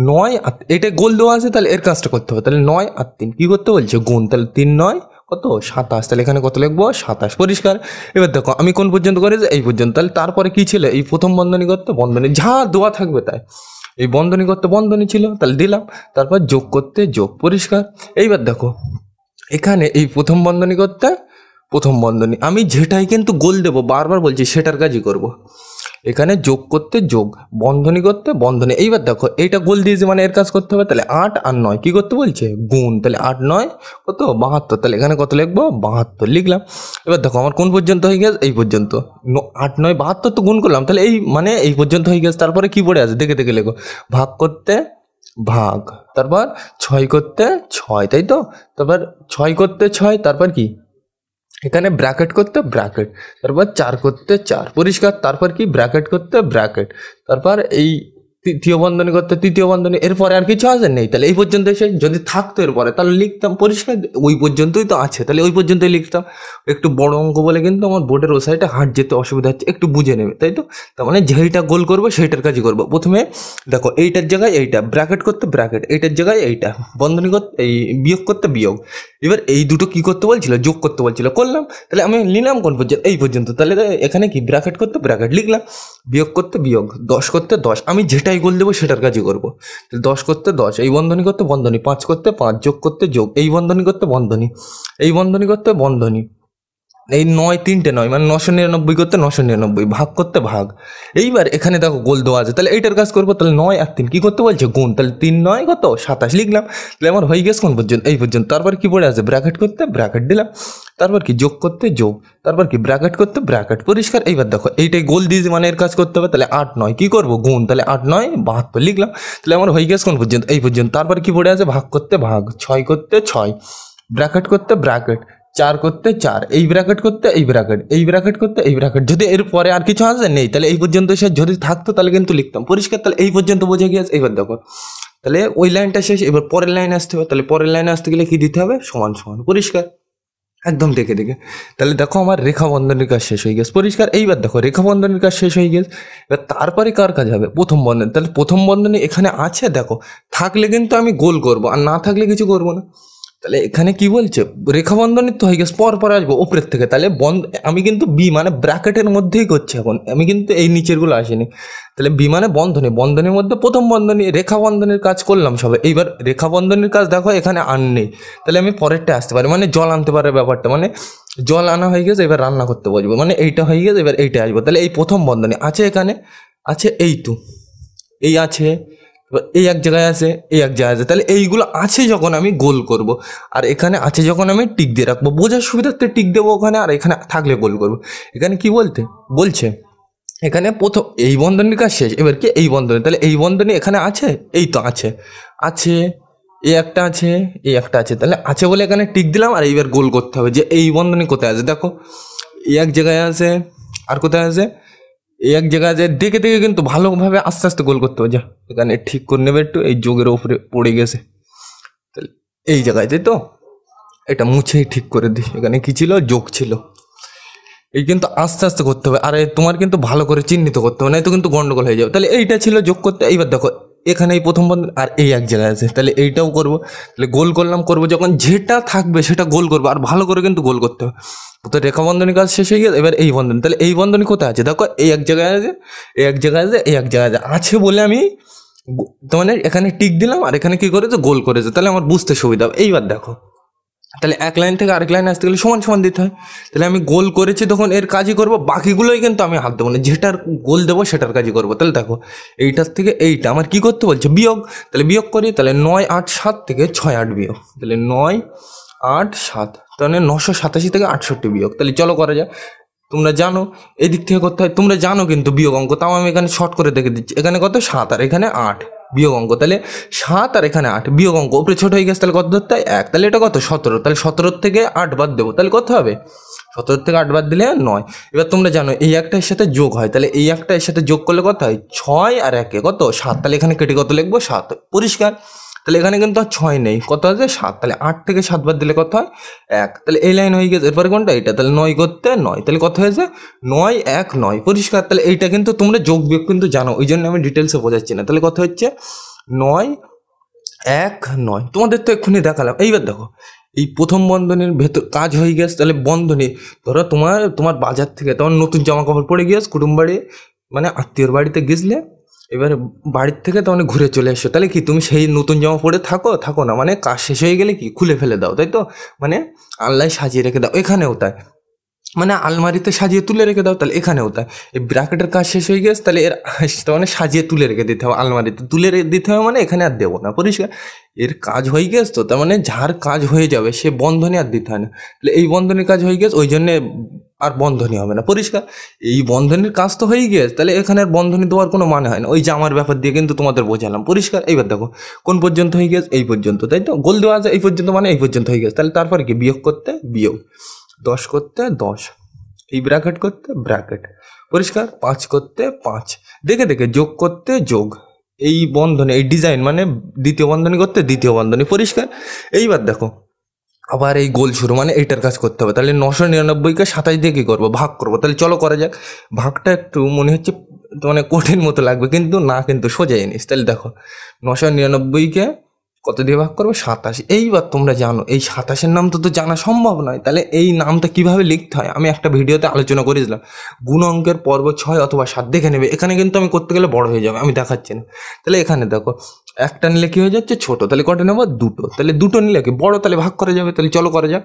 9 আর এটা গোল দেওয়া আছে, তাহলে এর কাজটা করতে হবে। তাহলে 9 আর 3 কি করতে বলছে? গুণ। তাহলে 3 9 কত? 27। তাহলে এখানে কত লিখবো? 27, পরিষ্কার? এবার দেখো আমি কোন পর্যন্ত করেছি? এই পর্যন্ত। তাহলে তারপরে কি ছিল? এই প্রথম বন্ধনী করতে বন্ধনী, যা দেওয়া থাকবে তাই। এই বন্ধনী করতে বন্ধনী ছিল, তাহলে দিলাম। তারপর যোগ করতে যোগ, পরিষ্কার? এইবার দেখো এখানে এই প্রথম বন্ধনী করতে প্রথম বন্ধনী, আমি যেটাই কিন্তু গোল দেবো, বারবার বলছি সেটার কাজই করব। এখানে যোগ করতে যোগ, বন্ধনী করতে বন্ধনী। এইবার দেখো এইটা গোল দিয়েছে মানে এর কাজ করতে হবে। তাহলে 8 আর 9 কি করতে বলছে? গুণ। তাহলে 8 9 কত? 72। তাহলে এখানে কত লিখবো? 72 লিখলাম। এবার দেখো আমার কোন পর্যন্ত হয়ে গেছে? এই পর্যন্ত। 8 9 72 তো গুণ করলাম, তাহলে এই মানে এই পর্যন্ত হয়ে গেছে। তারপরে কি পড়ে আছে? দেখে দেখে লেখো, ভাগ করতে ভাগ, তারপর 6 করতে 6, তাই তো? তারপর 6 করতে 6, তারপর কি? এখানে ব্র্যাকেট করতে ব্র্যাকেট, তারপর 4 করতে 4, পরিষ্কার? তারপর কি? ব্র্যাকেট করতে ব্র্যাকেট, তারপর এই তৃতীয় বন্ধনী করতে তৃতীয় বন্ধনী। এরপরে আর কিছু আছে? নেই। তাহলে এই পর্যন্ত এসে যদি থাকতো এরপরে তাহলে লিখতাম, পরিষ্কার? ওই পর্যন্তই তো আছে, তাহলে ওই পর্যন্তই লিখতাম। একটু বড় অঙ্ক বলে কিন্তু আমার বোর্ডের ও সাইডে হাট যেতে অসুবিধা হচ্ছে, একটু বুঝে নেবে, তাই তো? তার মানে যেইটা গোল করবো সেইটার কাজই করবো। প্রথমে দেখো এইটার জায়গায় এইটা, ব্র্যাকেট করতে ব্র্যাকেট, এইটার জায়গায় এইটা, বন্ধনী করতে এই, বিয়োগ করতে বিয়োগ। এবার এই দুটো কি করতে বলছিল? যোগ করতে বলছিল, করলাম। তাহলে আমি নিলাম কোন পর্যন্ত? এই পর্যন্ত। তাহলে এখানে কি? ব্র্যাকেট করতে ব্র্যাকেট লিখলাম, বিয়োগ করতে বিয়োগ, 10 করতে 10, আমি যেটাই গোল দেবো সেটার কাজই করবো। 10 করতে 10, এই বন্ধনী করতে বন্ধনী, 5 করতে 5, যোগ করতে যোগ, এই বন্ধনী করতে বন্ধনী, এই বন্ধনী করতে বন্ধনী, এই 9 3টে নয়, মানে 999 করতে 999 ভাগ করতে ভাগ। এইবার এখানে দেখো গোল দেওয়া আছে, তাহলে এইটার কাজ করবো। তাহলে 9 আর 3 কি করতে বলছে? গুণ। তাহলে 3 9 কত? 27 লিখলাম। তাহলে আমার হয়ে গেছে কোন পর্যন্ত? এই পর্যন্ত। তারপর কি পড়ে আছে? ব্র্যাকেট করতে ব্র্যাকেট দিলাম। তারপর কি যোগ করতে যোগ, তারপর কি ব্র্যাকেট করতে ব্র্যাকেট। পরিষ্কার? এইবার দেখো এইটাই গোল দিয়েছি মানে এর কাজ করতে হবে। তাহলে 8 9 কি করবো? গুণ। তাহলে 8 9 72 লিখলাম। তাহলে আমার হয়ে গেছে কোন পর্যন্ত? এই পর্যন্ত। তারপর কি পড়ে আছে? ভাগ করতে ভাগ, 6 করতে 6, ব্র্যাকেট করতে ব্র্যাকেট, 4 করতে 4, এই ব্র্যাকেট করতে এই ব্র্যাকেট, এই ব্র্যাকেট করতে এই ব্র্যাকেট। যদি এর পরে আর কিছু আসে নেই, তাহলে এই পর্যন্ত সে যদি থাকতো তাহলে কিন্তু লিখতাম। পরিষ্কার? তাহলে এই পর্যন্ত বোঝা গিয়েছে। এবার দেখো তাহলে ওই লাইনটা শেষ, এবার পরের লাইনে আসতে হবে। তাহলে পরের লাইনে আসতে গেলে কি দিতে হবে? সমান সমান। পরিষ্কার? একদম দেখে দেখে। তাহলে দেখো আমার রেখা বন্ধনের কাজ শেষ হয়ে গেছে। পরিষ্কার? এইবার দেখো রেখা বন্ধনের কাজ শেষ হয়ে গেছে। এবার তারপরে কার কাজ হবে? প্রথম বন্ধন। তাহলে প্রথম বন্ধনী এখানে আছে, দেখো থাকলে কিন্তু আমি গোল করব, আর না থাকলে কিছু করবো না। তাহলে এখানে কি বলছে? রেখা বন্ধনী তো হয়ে গেছে, পর পর আসবো ওপরের থেকে। তাহলে আমি কিন্তু বি মানে ব্র্যাকেটের মধ্যেই করছি এখন, আমি কিন্তু এই নিচেরগুলো আসিনি। তাহলে বি মানে বন্ধনী, বন্ধনীর মধ্যে প্রথম বন্ধনী, রেখা বন্ধনীর কাজ করলাম সবে। এইবার রেখা বন্ধনীর কাজ দেখো এখানে আর নেই, তাহলে আমি পরেরটা আসতে পারি, মানে জল আনতে পারে ব্যাপারটা, মানে জল আনা হয়ে গেছে, এবার রান্না করতে বসবো, মানে এইটা হয়ে গেছে, এবার এইটা আসবো। তাহলে এই প্রথম বন্ধনী আছে, এখানে আছে, এই তো এই আছে, এবার এই এক জায়গায় আছে, এই এক জায়গায় আছে। তাহলে এইগুলো আছে যখন আমি গোল করব, আর এখানে আছে যখন আমি টিক দিয়ে রাখবো, বোঝার সুবিধার্থে টিক দেবো ওখানে, আর এখানে থাকলে গোল করবো। এখানে কি বলছে এখানে প্রথম এই বন্ধনীর কাজ শেষ, এবার কি এই বন্ধনী। তাহলে এই বন্ধনী এখানে আছে, এই তো আছে, আছে এই একটা আছে, এই একটা আছে। তাহলে আছে বলে এখানে টিক দিলাম, আর এইবার গোল করতে হবে যে এই বন্ধনী কোথায় আছে। দেখো এই এক জায়গায় আছে, আর কোথায় আছে? এই এক জায়গায় আছে। দেখে দেখে কিন্তু ভালোভাবে আস্তে আস্তে গোল করতে হবে। যা এখানে ঠিক করে নেবে একটু, এই যোগের ওপরে পড়ে গেছে। তাহলে এই জায়গায়, তাই তো এটা মুছেই ঠিক করে দিই। এখানে কি ছিল? যোগ ছিল। এই কিন্তু আস্তে আস্তে করতে হবে, আর তোমার কিন্তু ভালো করে চিহ্নিত করতে হবে, নাই তো কিন্তু গন্ডগোল হয়ে যাবে। তাহলে এইটা ছিল যোগ করতে। এইবার দেখো এখানে এই প্রথম বন্ধন, আর এই এক জায়গায় আছে, তাহলে এইটাও করবো। তাহলে গোল করবো যখন, যেটা থাকবে সেটা গোল করবো, আর ভালো করে কিন্তু গোল করতে হবে। তো রেখা বন্ধনী কাজ শেষ হয়ে গেছে। এবার এই বন্ধনী, তাহলে এই বন্ধনী কোথায় আছে? দেখো এই এক জায়গায় আছে, এই এক জায়গায় আছে, এই এক জায়গায় আছে বলে আমি মানে এখানে টিক দিলাম, আর এখানে কি করেছে? গোল করেছে। তাহলে আমার বুঝতে সুবিধা হবে। এইবার দেখো তাহলে এক লাইন থেকে আরেক লাইনে আসতে গেলে সমান সমান দিতে হয়। তাহলে আমি গোল করেছি তখন এর কাজই করবো, বাকিগুলোই কিন্তু আমি হাত দেবো না, যেটার গোল দেবো সেটার কাজই করবো। তাহলে দেখো এইটার থেকে এইটা আমার কি করতে বলছে? বিয়োগ। তাহলে বিয়োগ করি, তাহলে 9 8 7 থেকে 6 8 বিয়োগ, তাহলে 9 8 7, তাহলে 987 থেকে 68 বিয়োগ। তাহলে চলো করা যায়। তোমরা জানো এদিক থেকে করতে হয়, তোমরা জানো কিন্তু বিয়োগ অঙ্ক, তাও আমি এখানে শর্ট করে দেখে দিচ্ছি। এখানে কত? 7, আর এখানে 8 বিয়োগ অঙ্ক। তাহলে 7 আর এখানে 8 বিয়োগ অঙ্ক, উপরে ছোট হয়ে গেছে, তাহলে কত ধরতে হয়? 1। তাহলে এটা কত? 17। তাহলে 17 থেকে 8 বাদ দেবো, তাহলে কত হবে? 17 থেকে 8 বাদ দিলে 9। এবার তোমরা জানো এই একটা এর সাথে যোগ হয়, তাহলে এই একটা এর সাথে যোগ করলে কত হয়? 6 আর 1 কত? 7। তাহলে এখানে কেটে কত লিখবো? 7। পরিষ্কার? তাহলে এখানে কিন্তু আর 6 নেই, কত আছে? 7। তাহলে 8 থেকে 7 বাদ দিলে কত হয়? 1। তাহলে এই লাইন হয়ে গেছে। এরপরে কোনটা? এটা। তাহলে 9 করতে 9, তাহলে কত হয়েছে? 9 1 9। পরিষ্কার? তাহলে এইটা কিন্তু তোমরা যোগ বিয়োগ কিন্তু জানো, ওই জন্য আমি ডিটেলসে বোঝাচ্ছি না। তাহলে কত হচ্ছে? 9 1 9, তোমাদের তো এক্ষুনি দেখালাম। এইবার দেখো এই প্রথম বন্ধনীর ভেতর কাজ হয়ে গেছে। তাহলে বন্ধনী ধরো তোমার বাজার থেকে তোমার নতুন জামা কাপড় পরে গিয়েছ, কুটুম বাড়ি মানে আত্মীয়র বাড়িতে গেছলে, এবারে বাড়ির থেকে তো ঘুরে চলে এসো। তাহলে কি তুমি সেই নতুন জামা পরে থাকো না, মানে কাজ শেষ হয়ে গেলে কি খুলে ফেলে দাও, তাই তো? মানে আল্লাহ সাজিয়ে রেখে দাও। এখানেও তাই, মানে আলমারিতে সাজিয়ে তুলে রেখে দাও। তাহলে এখানেও তাই, এই ব্র্যাকেটের কাজ শেষ হয়ে গেছে, তাহলে এর মানে সাজিয়ে তুলে রেখে দিতে হবে, আলমারিতে তুলে দিতে হবে, মানে এখানে আর দেবো না। পরিষ্কার? এর কাজ হয়ে গেছে তো, তার মানে যার কাজ হয়ে যাবে সে বন্ধনী আর দিতে হয় না। তাহলে এই বন্ধনীর কাজ হয়ে গেছে, ওই জন্যে আর বন্ধনী হবে না। পরিষ্কার? এই বন্ধনীর কাজ তো হয়ে গেছে, তাহলে এখানে আর বন্ধনী দেওয়ার কোনো মানে হয় না। ওই জামার ব্যাপার দিয়ে কিন্তু তোমাদের বোঝালাম। পরিষ্কার? এইবার দেখো কোন পর্যন্ত হয়ে গেছে? এই পর্যন্ত, তাই তো? গোল দেওয়া আছে এই পর্যন্ত, মানে এই পর্যন্ত হয়ে গেছে। তাহলে তারপরে কি? বিয়োগ করতে বিয়োগ, 10 করতে 10, এই ব্র্যাকেট করতে ব্র্যাকেট। পরিষ্কার? 5 করতে 5, দেখে দেখে যোগ করতে যোগ, এই বন্ধনী এই ডিজাইন মানে দ্বিতীয় বন্ধনী করতে দ্বিতীয় বন্ধনী। পরিষ্কার? এইবার দেখো আবার এই গোল শুরু, মানে এইটার কাজ করতে হবে। তাহলে 999কে 27 দিয়ে কী করবো? ভাগ করবো। তাহলে চলো করা যাক। ভাগটা একটু মনে হচ্ছে মানে কঠিন মতো লাগবে, কিন্তু না, কিন্তু সোজা জিনিস। তাহলে দেখো 999কে কত দিয়ে ভাগ করবো? 27। এইবার তোমরা জানো এই 27-এর নাম তো জানা সম্ভব নয়, তাহলে এই নামটা কিভাবে লিখতে হয় আমি একটা ভিডিওতে আলোচনা করেছিলাম। গুণ অঙ্কের পর্ব 6 অথবা 7 দেখে নেবে। এখানে কিন্তু আমি করতে গেলে বড় হয়ে যাবে, আমি দেখাচ্ছি না। তাহলে এখানে দেখো একটা নিলে কি হয়ে যাচ্ছে? ছোট। তাহলে কটা নেবো? দুটো। তাহলে দুটো নিলে কি বড়, তাহলে ভাগ করা যাবে। তাহলে চলো করা যাক।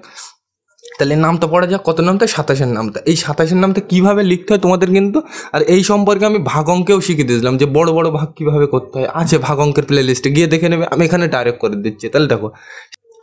তাহলে নামটা পড়া যাক, কত নামটা? 27-এর নামটা। এই 27-এর নামটা কীভাবে লিখতে হয় তোমাদের কিন্তু, আর এই সম্পর্কে আমি ভাগ অঙ্কেও শিখিয়ে দিয়েছিলাম যে বড় বড় ভাগ কীভাবে করতে হয়, আছে ভাগ অঙ্কের প্লে লিস্টে গিয়ে দেখে নেবে। আমি এখানে ডাইরেক্ট করে দিচ্ছি। তাহলে দেখো,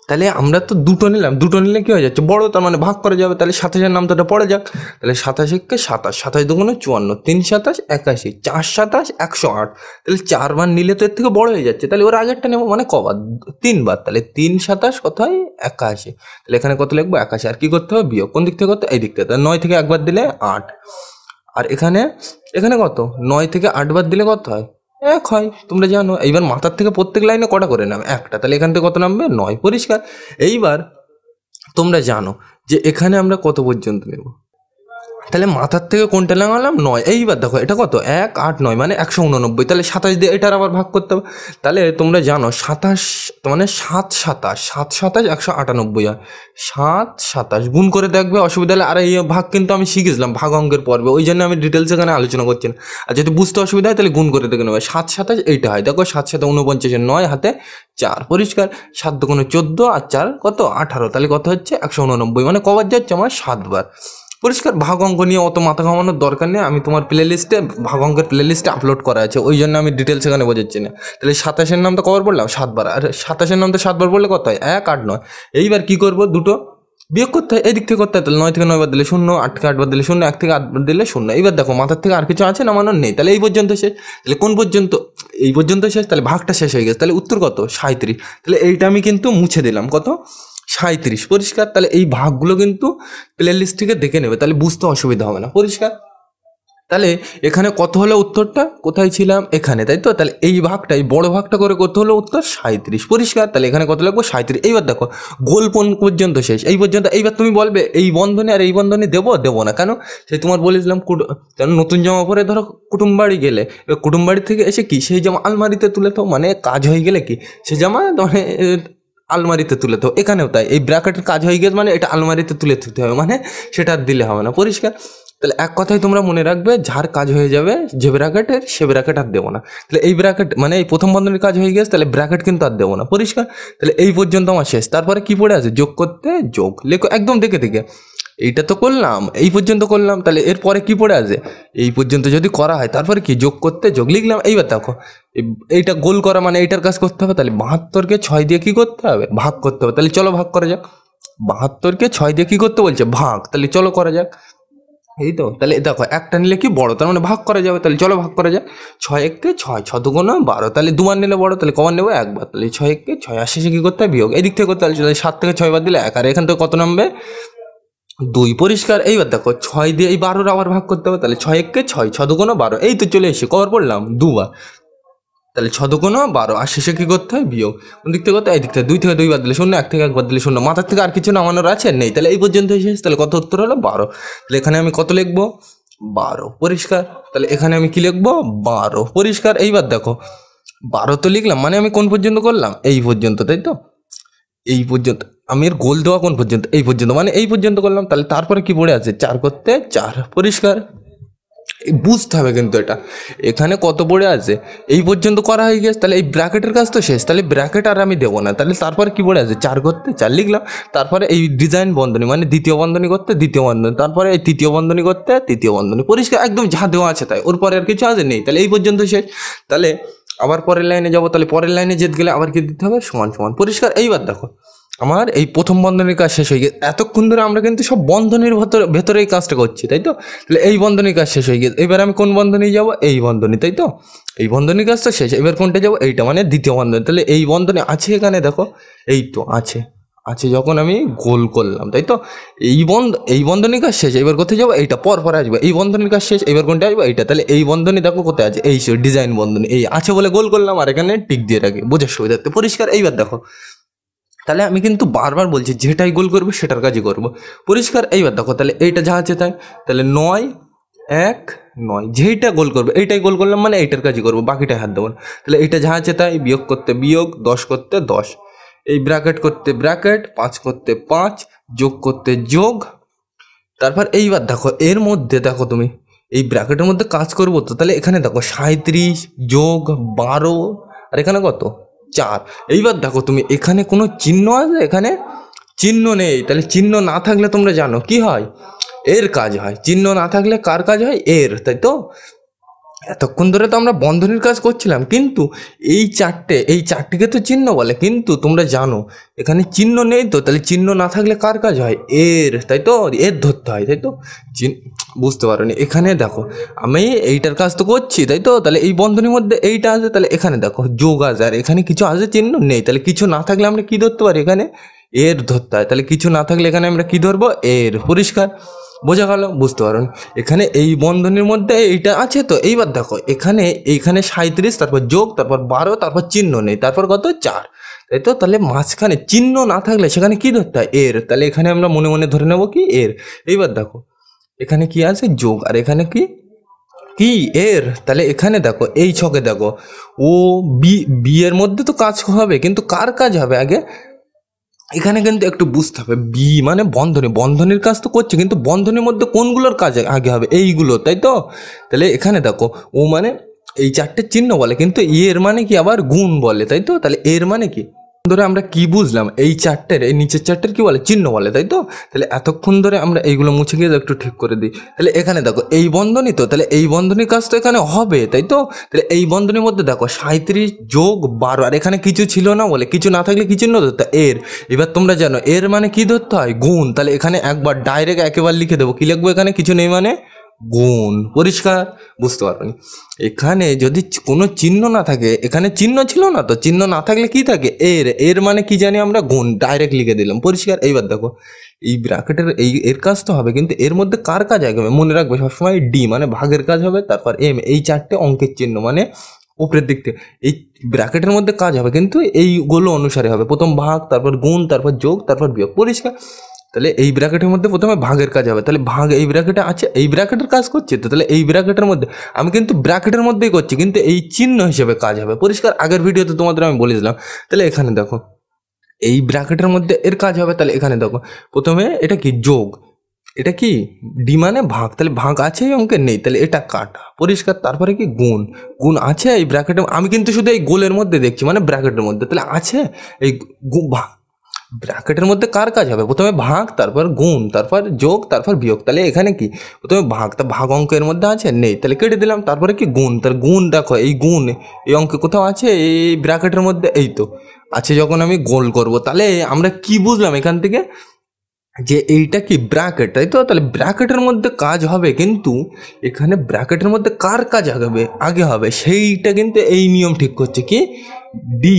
তাহলে আমরা তো দুটো নিলাম, দুটো নিলে কী হয়ে যাচ্ছে? বড়, তার মানে ভাগ করা যাবে। তাহলে 27-এর নামটা পড়া যাক। তাহলে 27-কে 27, 27 দুগুণে 54, 3 27 81, 4 27 108। তাহলে 4 বার নিলে তো এর থেকে বড় হয়ে যাচ্ছে। তাহলে ওর আগেরটা নেবো, মানে কবার? 3 বার। তাহলে 3 27 কত হয়? 81। তাহলে এখানে কত লিখবো? 81। আর কি করতে হবে? বিয়োগ। কোন দিক থেকে করতে? এই দিক থেকে। তাহলে 9 থেকে একবার দিলে 8। আর এখানে এখানে কত? 9 থেকে 8 বার দিলে কত হয়? 1 হয়, তোমরা জানো। এইবার মাথার থেকে প্রত্যেক লাইনে কটা করে নামে? একটা। তাহলে এখান থেকে কত নামবে? 9। পরিষ্কার। এইবার তোমরা জানো যে এখানে আমরা কত পর্যন্ত নেব। তাহলে মাথার থেকে কোনটা লাগালাম? 9। এইবার দেখো এটা কত? 1 8 9 মানে 189। তাহলে 27 দিয়ে এটার আবার ভাগ করতে হবে। তাহলে তোমরা জানো 27 মানে 7 27, 7 27 198 হয়। 7 27 গুণ করে দেখবে, অসুবিধা হলে। আর এই ভাগ কিন্তু আমি শিখেছিলাম ভাগ অঙ্কের পর্বে, ওই জন্য আমি ডিটেলস এখানে আলোচনা করছি না। আর যদি বুঝতে অসুবিধা হয় তাহলে গুণ করে দেখে নেবে। 7 27 এইটা হয়, দেখো 7 7 49, 9 হাতে 4। পরিষ্কার। 7 দুগুণে 14 আর 4 কত? 18। তাহলে কত হচ্ছে? 189। মানে কবার যাচ্ছে আমার? 7 বার। পরিষ্কার। ভাগ অঙ্ক নিয়ে অত মাথা ঘামানোর দরকার নেই, আমি তোমার প্লে লিস্টে ভাগ অঙ্কের প্লে লিস্টে আপলোড করা আছে, ওই জন্য আমি ডিটেলস এখানে বোঝাচ্ছি না। তাহলে 27-এর নামটা কবার বললাম? 7 বার। আর 27-এর নামটা 7 বার বললে কত হয়? 1 8 9। এইবার কি করবো? দুটো বিয়োগ করতে হয়, এই দিক থেকে করতে হয়। তাহলে 9 থেকে 9 বার দিলে 0, 8 থেকে 8 বার দিলে 0, 1 থেকে 8 বার দিলে 0। এইবার দেখো মাথার থেকে আর কিছু আছে নামানোর নেই। তাহলে এই পর্যন্ত শেষ। তাহলে কোন পর্যন্ত? এই পর্যন্ত শেষ। তাহলে ভাগটা শেষ হয়ে গেছে। তাহলে উত্তর কত? 37। তাহলে এইটা আমি কিন্তু মুছে দিলাম। কত? 37। পরিষ্কার। তাহলে এই ভাগগুলো কিন্তু প্লে লিস্ট থেকে দেখে নেবে, তাহলে বুঝতে অসুবিধা হবে না। পরিষ্কার। তাহলে এখানে কত হলো উত্তরটা? কোথায় ছিলাম? এখানে, তাই তো? তাহলে এই ভাগটা, এই বড় ভাগটা করে কত হলো উত্তর? 37। পরিষ্কার। তাহলে এখানে কত লাগবে? 37। এইবার দেখো গোল কোন পর্যন্ত শেষ? এই পর্যন্ত। এইবার তুমি বলবে এই বন্ধনী আর এই বন্ধনী দেবো না কেন? সেই তোমার বলেছিলাম নতুন জামা পরে ধরো কুটুম বাড়ি গেলে, এবার কুটুম বাড়ি থেকে এসে কি সেই জামা আলমারিতে তুলে তো, মানে কাজ হয়ে গেলে কি সে জামা মানে আলমারিতে তুলে তো। এখানেও তাই, এই ব্র্যাকেটের কাজ হয়ে গেছে মানে এটা আলমারিতে তুলে দিতে হবে, মানে সেটা আর দিলে হবে না। পরিষ্কার। তাহলে এক কথায় তোমরা মনে রাখবে, যার কাজ হয়ে যাবে যে ব্র্যাকেটের, সে ব্র্যাকেট আর দেবো না। তাহলে এই ব্র্যাকেট মানে এই প্রথম বন্ধনীর কাজ হয়ে গেছে, তাহলে ব্র্যাকেট কিন্তু আর দেবো না। পরিষ্কার। তাহলে এই পর্যন্ত আমার শেষ। তারপরে কি পড়ে আছে? যোগ করতে যোগ। লেখো একদম দেখে দেখে। এইটা তো করলাম, এই পর্যন্ত করলাম। তাহলে এরপরে কি পড়ে আছে? এই পর্যন্ত যদি করা হয় তারপরে কি? যোগ করতে যোগ লিখলাম। এইবার দেখো এইটা গোল করা মানে এইটার কাজ করতে হবে। তাহলে 72-কে 6 দিয়ে কি করতে হবে? ভাগ করতে হবে। তাহলে চলো ভাগ করা যাক। 72-কে 6 দিয়ে কি করতে বলছে? ভাগ। তাহলে চলো করা যাক। এই তো। তাহলে দেখো একটা নিলে কি বড়, তার মানে ভাগ করা যাবে। তাহলে চলো ভাগ করা যাক। 6 1-কে 6, 6 দুগুণে 12। তাহলে দুবার নিলে বড়, তাহলে কবার নেবো? একবার। তাহলে 6 1-কে 6, আর শেষে কি করতে হয়? বিয়োগ। এই দিক থেকে করতে হবে। 7 থেকে 6 বার দিলে 1, আর এখান থেকে কত নামবে? 2। পরিষ্কার। এইবার দেখো 6 দিয়ে এই 12 আবার ভাগ করতে হবে। তাহলে 6 1-কে 6, 6 দুগুণে 12। এই তো চলে এসে কবার পড়লাম? দুবার। তাহলে 6 দুগুণে 12, আর শেষে কি করতে হয়? বিয়োগ। কোন দিক থেকে করতে হয়? এই দিক থেকে। 2 থেকে 2 বার দিলে 0, 1 থেকে 1 বার দিলে 0। মাথার থেকে আর কিছু নামানোর আছে? নেই। তাহলে এই পর্যন্ত শেষ। তাহলে কত উত্তর হলো? 12। তাহলে এখানে আমি কত লিখবো? 12। পরিষ্কার। তাহলে এখানে আমি কি লিখবো? 12। পরিষ্কার। এইবার দেখো 12 তো লিখলাম, মানে আমি কোন পর্যন্ত করলাম? এই পর্যন্ত, তাই তো? এই পর্যন্ত। আমি এর গোল দেওয়া কোন পর্যন্ত? এই পর্যন্ত, মানে এই পর্যন্ত করলাম। তাহলে তারপরে কি পড়ে আছে? 4 করতে 4। পরিষ্কার। বুঝতে হবে কিন্তু এটা এখানে কত পড়ে আছে। এই পর্যন্ত করা হয়ে গেছে, তাহলে এই ব্র্যাকেটের কাজ তো শেষ। তাহলে ব্র্যাকেট আর আমি দেবো না। তাহলে তারপরে কি পড়ে আছে? 4 করতে 4 লিখলাম। তারপরে এই ডিজাইন বন্ধনী মানে দ্বিতীয় বন্ধনী করতে দ্বিতীয় বন্ধনী, তারপরে এই তৃতীয় বন্ধনী করতে তৃতীয় বন্ধনী। পরিষ্কার। একদম যা দেওয়া আছে তাই, ওর পরে আর কিছু আছে? নেই। তাহলে এই পর্যন্ত শেষ। তাহলে আবার পরের লাইনে যাবো। তাহলে পরের লাইনে যেতে গেলে আবার কি দিতে হবে? সমান সমান। পরিষ্কার। এইবার দেখো আমার এই প্রথম বন্ধনীর কাজ শেষ হয়ে গেছে। এতক্ষণ ধরে আমরা কিন্তু সব বন্ধনীর ভেতরে এই কাজটা করছি, তাই তো? তাহলে এই বন্ধনীর কাজ শেষ হয়ে গেছে। এবার আমি কোন বন্ধনী যাব? এই বন্ধনী, তাই তো? এই বন্ধনীর কাজটা শেষ। এবার কোনটা যাব? এইটা, মানে দ্বিতীয় বন্ধনী। তাহলে এই বন্ধনী আছে এখানে, দেখো এই তো আছে। যখন আমি গোল করলাম, তাই তো? এই বন্ধনীর কাজ শেষ। এবার কোথায় যাবো? এইটা পর আসবে। এই বন্ধনীর কাজ শেষ। এবার কোনটা আসবে? এইটা। তাহলে এই বন্ধনী দেখো কোথায় আছে? এই ডিজাইন বন্ধনী। এই আছে বলে গোল করলাম, আর এখানে টিক দিয়ে রাখি বোঝার সুবিধার্থে। পরিষ্কার। এইবার দেখো তাহলে আমি কিন্তু বারবার বলছি যেটাই গোল করবো সেটার কাজই করবো। পরিষ্কার। এইবার দেখো তাহলে এইটা যা আছে তাই। তাহলে 9 1 9, যেইটা গোল করবে এইটাই গোল করলাম, মানে এইটার কাজই করবো, বাকিটাই হাত দেবো না। তাহলে এইটা যা আছে তাই। বিয়োগ করতে বিয়োগ, 10 করতে 10, এই ব্র্যাকেট করতে ব্র্যাকেট, 5 করতে 5, যোগ করতে যোগ। তারপর এইবার দেখো এর মধ্যে দেখো তুমি এই ব্র্যাকেটের মধ্যে কাজ করবো তো। তাহলে এখানে দেখো 37 যোগ 12, আর এখানে কত? 4। এইবার দেখো তুমি এখানে কোনো চিহ্ন আছে? এখানে চিহ্ন নেই, তাহলে চিহ্ন না থাকলে তোমরা জানো কি হয়, এর কাজ হয়। চিহ্ন না থাকলে কার কাজ হয়, এর, তাই তো। এতক্ষণ ধরে তো আমরা বন্ধনীর কাজ করছিলাম, কিন্তু এই চারটিকে তো চিহ্ন বলে, কিন্তু তোমরা জানো এখানে চিহ্ন নেই তো, তাহলে চিহ্ন না থাকলে কার কাজ হয়, এর, তাই তো। এর ধরতে হয়, তাই তো। বুঝতে পারোনি, এখানে দেখো আমি এইটার কাজ তো করছি, তাই তো। তাহলে এই বন্ধনীর মধ্যে এইটা আছে, তাহলে এখানে দেখো যোগ আছে, আর এখানে কিছু আছে চিহ্ন নেই, তাহলে কিছু না থাকলে আমরা কি ধরতে পারি, এখানে এর ধরতে হয়। তাহলে কিছু না থাকলে এখানে আমরা কি ধরবো, এর। পরিষ্কার, বোঝা গেল, বুঝতে পারো। এখানে এই বন্ধনীর মধ্যে এইটা আছে তো। এইবার দেখো এইখানে 37, তারপর যোগ, তারপর 12, তারপর চিহ্ন নেই, তারপর কত, 4, তাই তো। তাহলে মাঝখানে চিহ্ন না থাকলে সেখানে কি ধরতে হয়, এর। তাহলে এখানে আমরা মনে মনে ধরে নেবো কি, এর। এইবার দেখো এখানে কি আছে, যোগ, আর এখানে কি কি এর। তাহলে এখানে দেখো এই ছকে দেখো ও বি এর মধ্যে তো কাজ হবে, কিন্তু কার কাজ হবে আগে, এখানে কিন্তু একটু বুঝতে হবে। বি মানে বন্ধনীর কাজ তো করছে, কিন্তু বন্ধনীর মধ্যে কোনগুলোর কাজ আগে হবে, এইগুলো, তাই তো। তাহলে এখানে দেখো ও মানে এই চারটে চিহ্ন বলে, কিন্তু এর মানে কি আবার গুণ বলে, তাই তো। তাহলে এর মানে কি, ধরে আমরা কি বুঝলাম, এই নিচের চারটের কি বলে, চিহ্ন বলে, তাই তো। তাহলে এতক্ষণ ধরে আমরা এইগুলো মুছে গিয়ে একটু ঠিক করে দিই। তাহলে এখানে দেখো এই বন্ধনী তো, তাহলে এই বন্ধনীর কাজ তো এখানে হবে, তাই তো। তাহলে এই বন্ধনীর মধ্যে দেখো 37 যোগ 12, আর এখানে কিছু ছিল না বলে, কিছু না থাকলে কি চিহ্ন ধরতে, এর। এবার তোমরা জানো এর মানে কি ধরতে হয়, গুণ। তাহলে এখানে একবার ডাইরেক্ট একেবারে লিখে দেবো, কি লিখবো, এখানে কিছু নেই মানে গুণ। পরিষ্কার, বুঝতে পারবেন। এখানে যদি কোনো চিহ্ন না থাকে, এখানে চিহ্ন ছিল না তো, চিহ্ন না থাকলে কি থাকে, এর মানে কি জানি আমরা, গুণ। ডাইরেক্ট লিখে দিলাম, পরিষ্কার। এইবার দেখো এই ব্র্যাকেটের এর কাজ তো হবে, কিন্তু এর মধ্যে কার কাজ আগে হবে, মনে রাখবে সবসময় ডি মানে ভাগের কাজ হবে, তারপর এম, এই চারটে অঙ্কের চিহ্ন মানে উপরের দিক থেকে এই ব্র্যাকেটের মধ্যে কাজ হবে, কিন্তু এইগুলো অনুসারে হবে। প্রথম ভাগ, তারপর গুণ, তারপর যোগ, তারপর বিয়োগ। পরিষ্কার। তাহলে এই ব্র্যাকেটের মধ্যে প্রথমে ভাগের কাজ হবে, তাহলে ভাগ এই ব্র্যাকেটে আছে, এই ব্র্যাকেটের কাজ করছে তো, তাহলে এই ব্র্যাকেটের মধ্যে আমি কিন্তু ব্র্যাকেটের মধ্যেই করছি, কিন্তু এই চিহ্ন হিসেবে কাজ হবে। পরিষ্কার, আগের ভিডিওতে তোমাদের আমি বলেছিলাম। তাহলে এখানে দেখো এই ব্র্যাকেটের মধ্যে এর কাজ হবে, তাহলে এখানে দেখো প্রথমে এটা কি, যোগ, এটা কি ডি মানে ভাগ, তাহলে ভাগ আছে এই অঙ্কের নেই, তাহলে এটা কাটা। পরিষ্কার। তারপরে কি গুণ, গুণ আছে এই ব্র্যাকেটে, আমি কিন্তু শুধু এই গোলের মধ্যে দেখছি মানে ব্র্যাকেটের মধ্যে, তাহলে আছে এই ভাগ। ব্র্যাকেটের মধ্যে কার কাজ হবে, প্রথমে ভাগ, তারপর গুণ, তারপর যোগ, তারপর বিয়োগ। তাহলে এখানে কি প্রথমে ভাগ, তা ভাগ অঙ্কের মধ্যে আছে, নেই, তাহলে কেটে দিলাম। তারপরে কি গুণ, তার গুণ দেখো এই গুণ এই অঙ্কে কোথাও আছে, এই ব্র্যাকেটের মধ্যে এই তো আছে। যখন আমি গোল করব, তাহলে আমরা কি বুঝলাম এখান থেকে, যে এইটা কি ব্র্যাকেট, তাই তো। তাহলে ব্র্যাকেটের মধ্যে কাজ হবে, কিন্তু এখানে ব্র্যাকেটের মধ্যে কার কাজ আগে হবে সেইটা কিন্তু এই নিয়ম ঠিক করছে, কি ডি,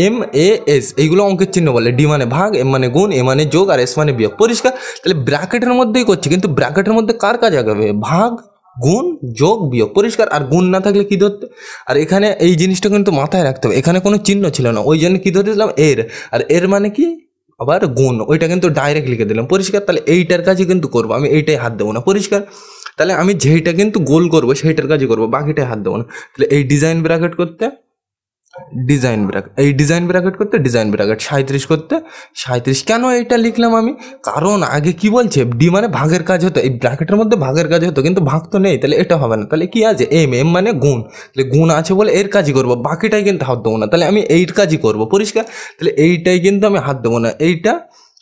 এম, এ, এস, এইগুলো অঙ্কের চিহ্ন বলে। ডি মানে ভাগ, এম মানে গুণ, এ মানে যোগ, আর এস মানে বিয়োগ। পরিষ্কার। তাহলে ব্র্যাকেটের মধ্যেই করছে, কিন্তু ব্র্যাকেটের মধ্যে কার কাজ আগে হবে, ভাগ, গুণ, যোগ, বিয়োগ। পরিষ্কার। আর গুণ না থাকলে কি ধরতে, আর এখানে এই জিনিসটা কিন্তু মাথায় রাখতে হবে, এখানে কোনো চিহ্ন ছিল না, ওই জন্য কি ধরে দিলাম, এর। আর এর মানে কি আবার গুণ, ওইটা কিন্তু ডাইরেক্ট লিখে দিলাম। পরিষ্কার। তাহলে এইটার কাজই কিন্তু করবো, আমি এইটাই হাত দেবো না। পরিষ্কার। তাহলে আমি যেইটা কিন্তু গোল করবো সেইটার কাজই করবো, বাকিটাই হাত দেবো না। তাহলে এই ডিজাইন ব্র্যাকেট করতে ডিজাইন ব্র্যাকেট, এই ডিজাইন ব্র্যাকেট করতে ডিজাইন ব্র্যাকেট, 37 করতে 37। কেন এটা লিখলাম আমি, কারণ আগে কি বলছে, ডি মানে ভাগের কাজ হতো, এই ব্র্যাকেটের মধ্যে ভাগের কাজ হতো, কিন্তু ভাগ তো নেই, তাহলে এটা হবে না। তাহলে কি আছে, এম, এম মানে গুণ, তাহলে গুণ আছে বলে এর কাজই করবো, বাকিটাই কিন্তু হাত দেবো না। তাহলে আমি এইর কাজই করবো। পরিষ্কার। তাহলে এইটাই কিন্তু আমি হাত দেবো না, এইটা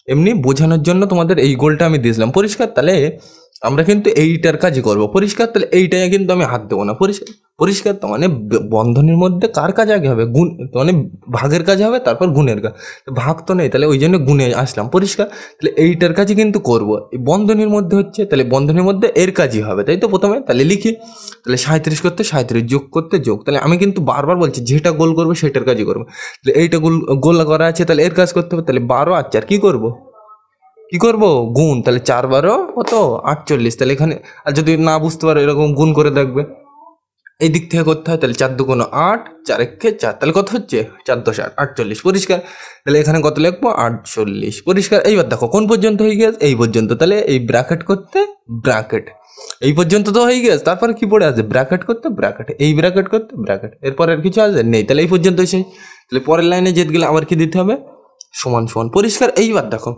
এমনি বোঝানোর জন্য তোমাদের এই গোলটা আমি দিয়েছিলাম। পরিষ্কার। তাহলে আমরা কিন্তু এইটার কাজই করবো। পরিষ্কার। তাহলে এইটাই কিন্তু আমি হাত দেবো না। পরিষ্কার। পরিষ্কার। তো মানে বন্ধনীর মধ্যে কার কাজ আগে হবে, গুণ, মানে ভাগের কাজ হবে, তারপর গুণের কাজ। ভাগ তো নেই, তাহলে ওই জন্য গুণে আসলাম। পরিষ্কার। তাহলে এইটার কাজই কিন্তু করবো, এই বন্ধনীর মধ্যে হচ্ছে, তাহলে বন্ধনীর মধ্যে এর কাজই হবে, তাই তো। প্রথমে তাহলে লিখি, তাহলে 37 করতে 37, যোগ করতে যোগ। তাহলে আমি কিন্তু বারবার বলছি যেটা গোল করবো সেটার কাজই করবো। তাহলে এইটা গোল করা আছে, তাহলে এর কাজ করতে হবে। তাহলে 12 আর 4 কি করবো, কি করবো, গুণ। তাহলে 4 12 কত, 48। তাহলে এখানে আর যদি না বুঝতে পারো এরকম গুণ করে দেখবে, এই দিক থেকে করতে হয়। তাহলে 4 2 8, 4 1 4, তাহলে কত হচ্ছে, 4 10 8 48। পরিষ্কার। তাহলে এখানে কত লিখবো, 48। পরিষ্কার। এইবার দেখো কোন পর্যন্ত হয়ে গেছে, এই পর্যন্ত। তাহলে এই ব্র্যাকেট করতে ব্র্যাকেট, এই পর্যন্ত তো হয়ে গেছে। তারপরে কি পড়ে আছে, ব্র্যাকেট করতে ব্র্যাকেট, এই ব্র্যাকেট করতে ব্র্যাকেট, এরপর আর কিছু আছে নেই। তাহলে এই পর্যন্ত শেষ। তাহলে পরের লাইনে যেতে গেলে আবার কি দিতে হবে, সমান সমান। পরিষ্কার। এইবার দেখো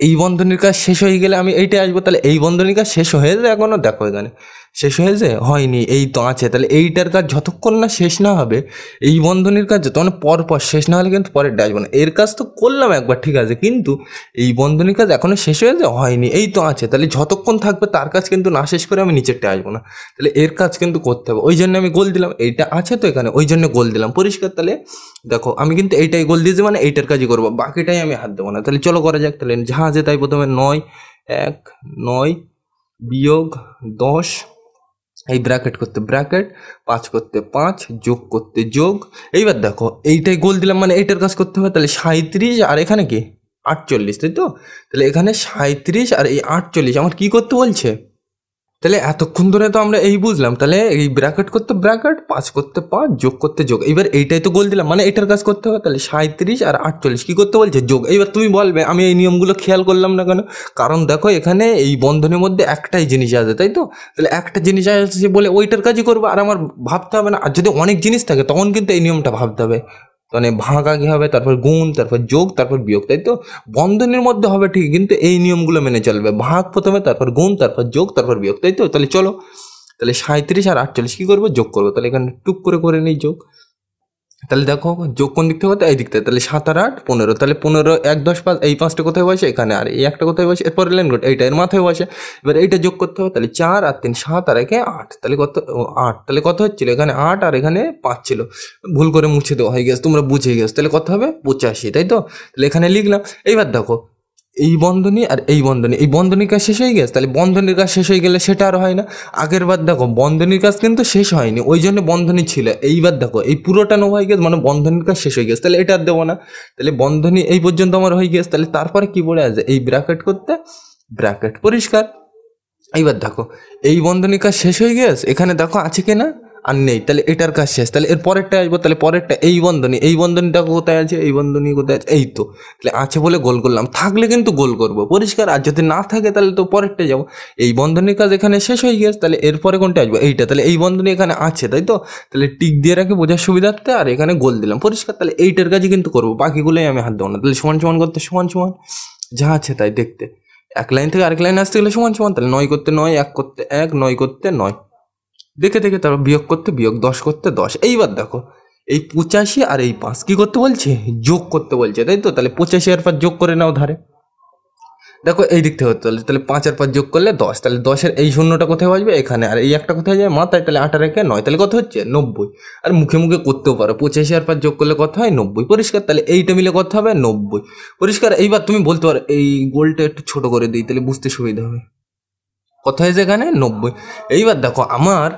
এই বন্ধনীর কাজ শেষ হয়ে গেলে আমি এইটাই আসবো, তাহলে এই বন্ধনীর কাজ শেষ হয়েছে এখনো, দেখো এখানে শেষ হয়েছে হয়নি, এই তো আছে, তাহলে এইটার কাজ যতক্ষণ না শেষ না হবে, এই বন্ধনীর কাজ যতক্ষণ পর পর শেষ না হলে কিন্তু পরেরটা আসবো না। এর কাজ তো করলাম একবার ঠিক আছে, কিন্তু এই বন্ধনীর কাজ এখনো শেষ হয়েছে হয়নি, এই তো আছে, তাহলে যতক্ষণ থাকবে তার কাজ কিন্তু না শেষ করে আমি নিচেরটা আসবো না, তাহলে এর কাজ কিন্তু করতে হবে, ওই জন্য আমি গোল দিলাম, এইটা আছে তো এখানে ওই জন্য গোল দিলাম পরিষ্কার। তাহলে দেখো আমি কিন্তু এইটাই গোল দিয়েছি, মানে এইটার কাজই করবো, বাকিটাই আমি হাত দেবো না। তাহলে চলো করা যাক, তাহলে যা আছে তাই প্রথমে 9 1 9 বিয়োগ 10, এই ব্র্যাকেট করতে ব্র্যাকেট, 5 করতে 5, যোগ করতে যোগ। এইবার দেখো এইটাই গোল দিলাম, মানে এইটার কাজ করতে হবে, তাহলে 37 আর এখানে কি 48, তাই তো, তাহলে এখানে 37 আর এই 48 আমার কি করতে বলছে। তাহলে এতক্ষণ ধরে তো আমরা এই বুঝলাম, তাহলে এই ব্র্যাকেট করতে ব্র্যাকেট, 5 করতে 5, যোগ করতে যোগ। এবার এইটাই তো গোল দিলাম, মানে এটার কাজ করতে হবে, তাহলে 37 আর 48 কি করতে বলছে যোগ। এইবার তুমি বলবে আমি এই নিয়মগুলো খেয়াল করলাম না কেন, কারণ দেখো এখানে এই বন্ধনের মধ্যে একটাই জিনিস আছে, তাই তো, তাহলে একটা জিনিস আছে বলে ওইটার কাজই করবো, আর আমার ভাবতে হবে না। আর যদি অনেক জিনিস থাকে তখন কিন্তু এই নিয়মটা ভাবতে হবে, মানে ভাগ আগে হবে, তারপর গুণ, তারপর যোগ, তারপর বিয়োগ, তাই তো, বন্ধনীর মধ্যে হবে ঠিক, কিন্তু এই নিয়মগুলো মেনে চলবে, ভাগ প্রথমে, তারপর গুণ, তারপর যোগ, তারপর বিয়োগ, তাই তো। তাহলে চলো, তাহলে 37 আর 48 কী করবো, যোগ করবো, তাহলে এখানে টুক করে নেই যোগ। তাহলে দেখো যোগ কোন দিক থেকে হতো, এই দিক থেকে, তাহলে 7 আর 8 15, তাহলে 15 1 10 5, এই 5টা কোথায় বসে এখানে, আর এই একটা কোথায় বসে এরপরে লাইন গোট, এইটা এর মাথায় বসে। এবার এইটা যোগ করতে হবে, তাহলে 4 আর 3 7 আর 1 8, তাহলে কত 8, তাহলে কত হচ্ছিল এখানে 8 আর এখানে 5 ছিল, ভুল করে মুছে দেওয়া হয়ে গেছে, তোমরা বুঝে গেছো, তাহলে কত হবে 85, তাই তো, তাহলে এখানে লিখলাম। এইবার দেখো এই বন্ধনী আর এই বন্ধনী, এই বন্ধনীর কাজ শেষ হয়ে গেছে, তাহলে বন্ধনীর কাজ শেষ হয়ে গেলে সেটা আর হয় না। আগের বার দেখো বন্ধনীর কাজ কিন্তু শেষ হয়নি, ওই জন্য বন্ধনী ছিল, এইবার দেখো এই পুরোটা নো হয়ে গেছে, মানে বন্ধনীর কাজ শেষ হয়ে গেছে, তাহলে এটা আর দেবো না। তাহলে বন্ধনী এই পর্যন্ত আমার হয়ে গেছে, তাহলে তারপরে কি পড়ে আছে, এই ব্র্যাকেট করতে ব্র্যাকেট, পরিষ্কার। এইবার দেখো এই বন্ধনীর কাজ শেষ হয়ে গেছে, এখানে দেখো আছে কিনা, আর নেই, তাহলে এটার কাজ শেষ, তাহলে এর পরেরটা আসবো, তাহলে পরেরটা এই বন্ধনী, এই বন্ধনীটা কোথায় আছে, এই বন্ধনী কোথায় আছে, এই তো, তাহলে আছে বলে গোল করলাম, থাকলে কিন্তু গোল করবো পরিষ্কার, আর যদি না থাকে তাহলে তো পরেরটা যাবো। এই বন্ধনীর কাজ এখানে শেষ হয়ে গেছে, তাহলে এরপরে কোনটা আসবো, এইটা, তাহলে এই বন্ধনী এখানে আছে, তাই তো, তাহলে টিক দিয়ে রাখি বোঝার সুবিধার্থে, আর এখানে গোল দিলাম পরিষ্কার, তাহলে এইটার কাজই কিন্তু করবো, বাকিগুলোই আমি হাত দেবো না। তাহলে সমান সমান করতে সমান সমান, যা আছে তাই দেখতে, এক লাইন থেকে আরেক লাইন আসতে গেলে সমান সমান, তাহলে 9 করতে 9, 1 করতে 1, 9 করতে 9, দেখে দেখে, তারপর বিয়োগ করতে বিয়োগ, 10 করতে 10। এইবার দেখো এই 85 আর এই 5 কি করতে বলছে, যোগ করতে বলছে, তাই তো, তাহলে 85 আর 5 যোগ করে নাও ধারে, দেখো এই দিক থেকে হতে তাহলে, তাহলে 5 আর 5 যোগ করলে 10, তাহলে 10-এর এই শূন্যটা কোথায় বসবে এখানে, আর এই একটা কোথায় যায় মাথায়, তাহলে 8 আর 1 9, তাহলে কত হচ্ছে 90। আর মুখে মুখে করতেও পারো, 85 আর 5 যোগ করলে কত হয় 90, পরিষ্কার। তাহলে এইটা মিলে কত হবে 90, পরিষ্কার। এইবার তুমি বলতে পারো এই গোলটা একটু ছোট করে দিই, তাহলে বুঝতে সুবিধা হবে, কত হয়েছে এখানে 90। এইবার দেখো আমার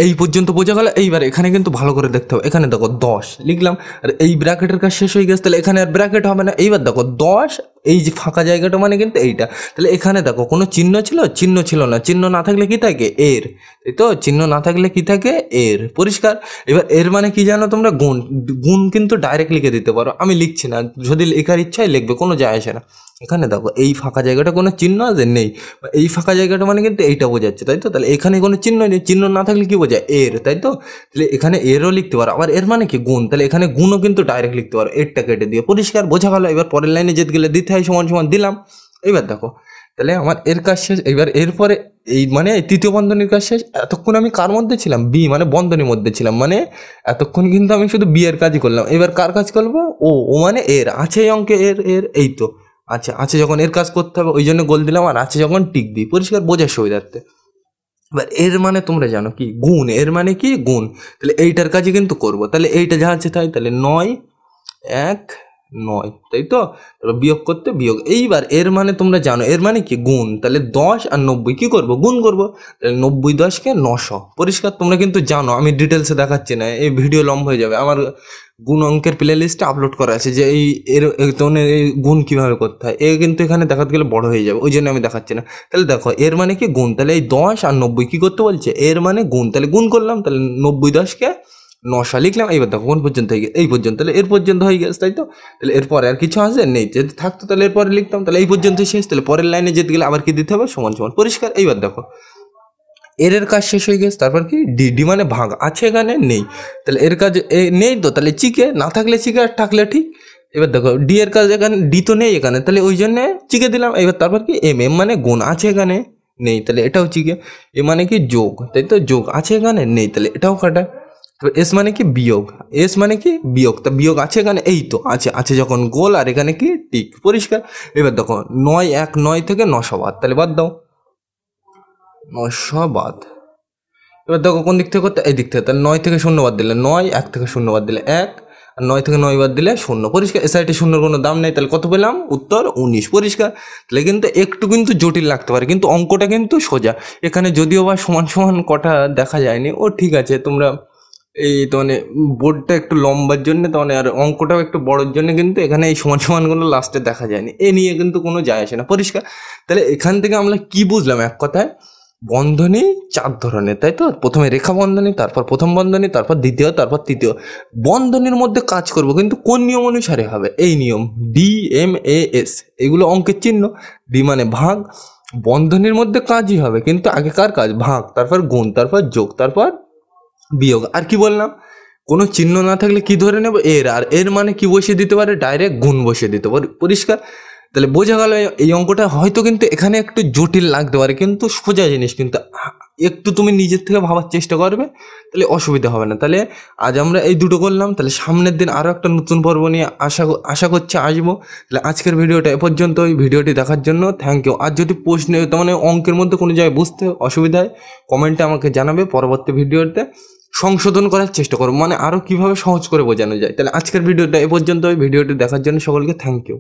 এই পর্যন্ত বোঝা গেল। এইবার এখানে কিন্তু ভালো করে দেখতে হবে, এখানে দেখো 10 লিখলাম, আর এই ব্র্যাকেটের কাজ শেষ হয়ে গেছে, তাহলে এখানে আর ব্র্যাকেট হবে না। এইবার দেখো 10, এই যে ফাঁকা জায়গাটা মানে কিন্তু এইটা, তাহলে এখানে দেখো কোনো চিহ্ন ছিল, চিহ্ন ছিল না, চিহ্ন না থাকলে কি থাকে এর, তাই তো, চিহ্ন না থাকলে কি থাকে এর, পরিষ্কার। এবার এর মানে কি জানো তোমরা, গুণ, গুণ কিন্তু ডাইরেক্ট লিখে দিতে পারো, আমি লিখছি না, যদি লেখার ইচ্ছায় লিখবে, কোনো যায় আসে না। এখানে দেখো এই ফাঁকা জায়গাটা কোনো চিহ্ন আছে নেই, এই ফাঁকা জায়গাটা মানে কিন্তু এইটা বোঝাচ্ছে, তাই তো, তাহলে এখানে কোনো চিহ্ন নেই, চিহ্ন না থাকলে কি বোঝায় এর, তাই তো, তাহলে এখানে এরও লিখতে পারো, আবার এর মানে কি গুণ, তাহলে এখানে গুণও কিন্তু ডাইরেক্ট লিখতে পারো, এরটা কেটে দিয়ে, পরিষ্কার বোঝা গেল। এবার পরের লাইনে যেতে গেলে দিতে হয় সমান সমান দিলাম। এইবার দেখো তাহলে আমার এর কাজ শেষ। এবার এরপরে এই মানে তৃতীয় বন্ধনীর কাজ শেষ। এতক্ষণ আমি কার মধ্যে ছিলাম, বি মানে বন্ধনীর মধ্যে ছিলাম, মানে এতক্ষণ কিন্তু আমি শুধু বি এর কাজই করলাম। এবার কার কাজ করবো, ও মানে এর আছে, এই অঙ্কে এর এর এই তো আচ্ছা আছে, যখন এর কাজ করতে হবে ওই জন্য গোল দিলাম, আর আছে যখন টিক দিই, পরিষ্কার বোঝার সুবিধার্থে। এবার এর মানে তোমরা জানো কি গুণ, এর মানে কি গুণ, তাহলে এইটার কাজই কিন্তু করবো, তাহলে এইটা যা আছে তাই, তাহলে 9 1 9, তাই তো, তারপর বিয়োগ করতে বিয়োগ। এইবার এর মানে তোমরা জানো এর মানে কি গুণ, তাহলে 10 আর 90 কি করবো, গুণ করবো, তাহলে 90 10 কে 900, পরিষ্কার। তোমরা কিন্তু জানো, আমি ডিটেলসে দেখাচ্ছি না, এই ভিডিও লম্বা হয়ে যাবে। আমার গুণ অঙ্কের প্লে লিস্টে আপলোড করা আছে যে তোমাদের এই গুণ কীভাবে করতে হয়, কিন্তু এখানে দেখাতে গেলে বড় হয়ে যাবে, ওই জন্য আমি দেখাচ্ছি না। তাহলে দেখো এর মানে কি গুণ, তাহলে এই 10 আর 90 কী করতে বলছে, এর মানে গুণ, তাহলে গুণ করলাম, তাহলে 90 10 কে 900 লিখলাম। এইবার দেখো কোন পর্যন্ত হয়ে গেছে, এই পর্যন্ত, তাহলে এর পর্যন্ত হয়ে গেছে, তাই তো, তাহলে এরপরে আর কিছু আছে নেই, যদি থাকতো তাহলে এরপরে লিখতাম, তাহলে এই পর্যন্ত শেষ। তাহলে পরের লাইনে যেতে গেলে আবার কি দিতে হবে, সমান সমান, পরিষ্কার। এইবার দেখো এর কাজ শেষ হয়ে গেছে, তারপর কি ডি, ডি মানে ভাগ আছে এখানে নেই, তাহলে এর কাজ নেই তো, তাহলে চিকে, না থাকলে চিকে আর থাকলে ঠিক। এবার দেখো ডি এর কাজ এখানে ডি তো নেই এখানে, তাহলে ওই জন্য চিকে দিলাম। এবার তারপর কি এম, এম মানে গুণ আছে এখানে নেই, তাহলে এটাও চিকে। এ মানে কি যোগ, তাই তো যোগ আছে এখানে নেই, তাহলে এটাও কাটা। তবে এস মানে কি বিয়োগ, এস মানে কি বিয়োগ, তা বিয়োগ আছে এখানে এই তো আছে, আছে যখন গোল আর এখানে কি টিক, পরিষ্কার। এবার দেখো 9 1 9 থেকে 900 বাদ, তাহলে বাদ দাও 900 বাদ। এবার দেখো কোন দিক থেকে করতে, এই দিক থেকে, তাহলে 9 থেকে 0 বাদ দিলে 9, 1 থেকে 0 বাদ দিলে 1, আর 9 থেকে 9 বাদ দিলে 0, পরিষ্কার। এ সাইডে শূন্যর কোনো দাম নেই, তাহলে কত পেলাম উত্তর 19, পরিষ্কার। তাহলে কিন্তু একটু কিন্তু জটিল লাগতে পারে, কিন্তু অঙ্কটা কিন্তু সোজা। এখানে যদিও বা সমান সমান কটা দেখা যায়নি, ও ঠিক আছে, তোমরা এই তো মানে বোর্ডটা একটু লম্বার জন্য তো মানে, আর অঙ্কটাও একটু বড়োর জন্য কিন্তু এখানে এই সমান সমানগুলো লাস্টে দেখা যায়নি, এ নিয়ে কিন্তু কোনো যায় আসে না, পরিষ্কার। তাহলে এখান থেকে আমরা কি বুঝলাম, এক কথায় বন্ধনী 4 ধরনের, তাই তো। প্রথমে রেখা বন্ধনী, তারপর প্রথম বন্ধনী, তারপর দ্বিতীয়, তারপর তৃতীয়। বন্ধনীর মধ্যে কাজ করব কিন্তু কোন নিয়ম অনুসারে হবে, এই নিয়ম ডি এম এ এস, এগুলো অঙ্কের চিহ্ন। ডি মানে ভাগ, বন্ধনীর মধ্যে কাজই হবে কিন্তু আগেকার কাজ ভাগ, তারপর গুণ, তারপর যোগ, তারপর বিয়োগ। আর কি বললাম, কোনো চিহ্ন না থাকলে কি ধরে নেব এর, আর এর মানে কি বসিয়ে দিতে পারে, ডাইরেক্ট গুণ বসিয়ে দিতে পারে, পরিষ্কার। তাহলে বোঝা গেল এই অঙ্কটা হয়তো কিন্তু এখানে একটু জটিল লাগতে পারে, কিন্তু সোজা জিনিস, কিন্তু একটু তুমি নিজের থেকে ভাবার চেষ্টা করবে, তাহলে অসুবিধা হবে না। তাহলে আজ আমরা এই দুটো করলাম, তাহলে সামনের দিন আরও একটা নতুন পর্ব নিয়ে আশা করছি আসবো। তাহলে আজকের ভিডিওটা এ পর্যন্ত, ওই ভিডিওটি দেখার জন্য থ্যাংক ইউ। আর যদি প্রশ্ন তার মানে অঙ্কের মধ্যে কোনো জায়গায় বুঝতে অসুবিধা হয়, কমেন্টে আমাকে জানাবে, পরবর্তী ভিডিওতে সংশোধন করার চেষ্টা করবো, মানে আরও কীভাবে সহজ করে বোঝানো যায়। তাহলে আজকের ভিডিওটা এ পর্যন্ত, ওই ভিডিওটি দেখার জন্য সকলকে থ্যাংক ইউ।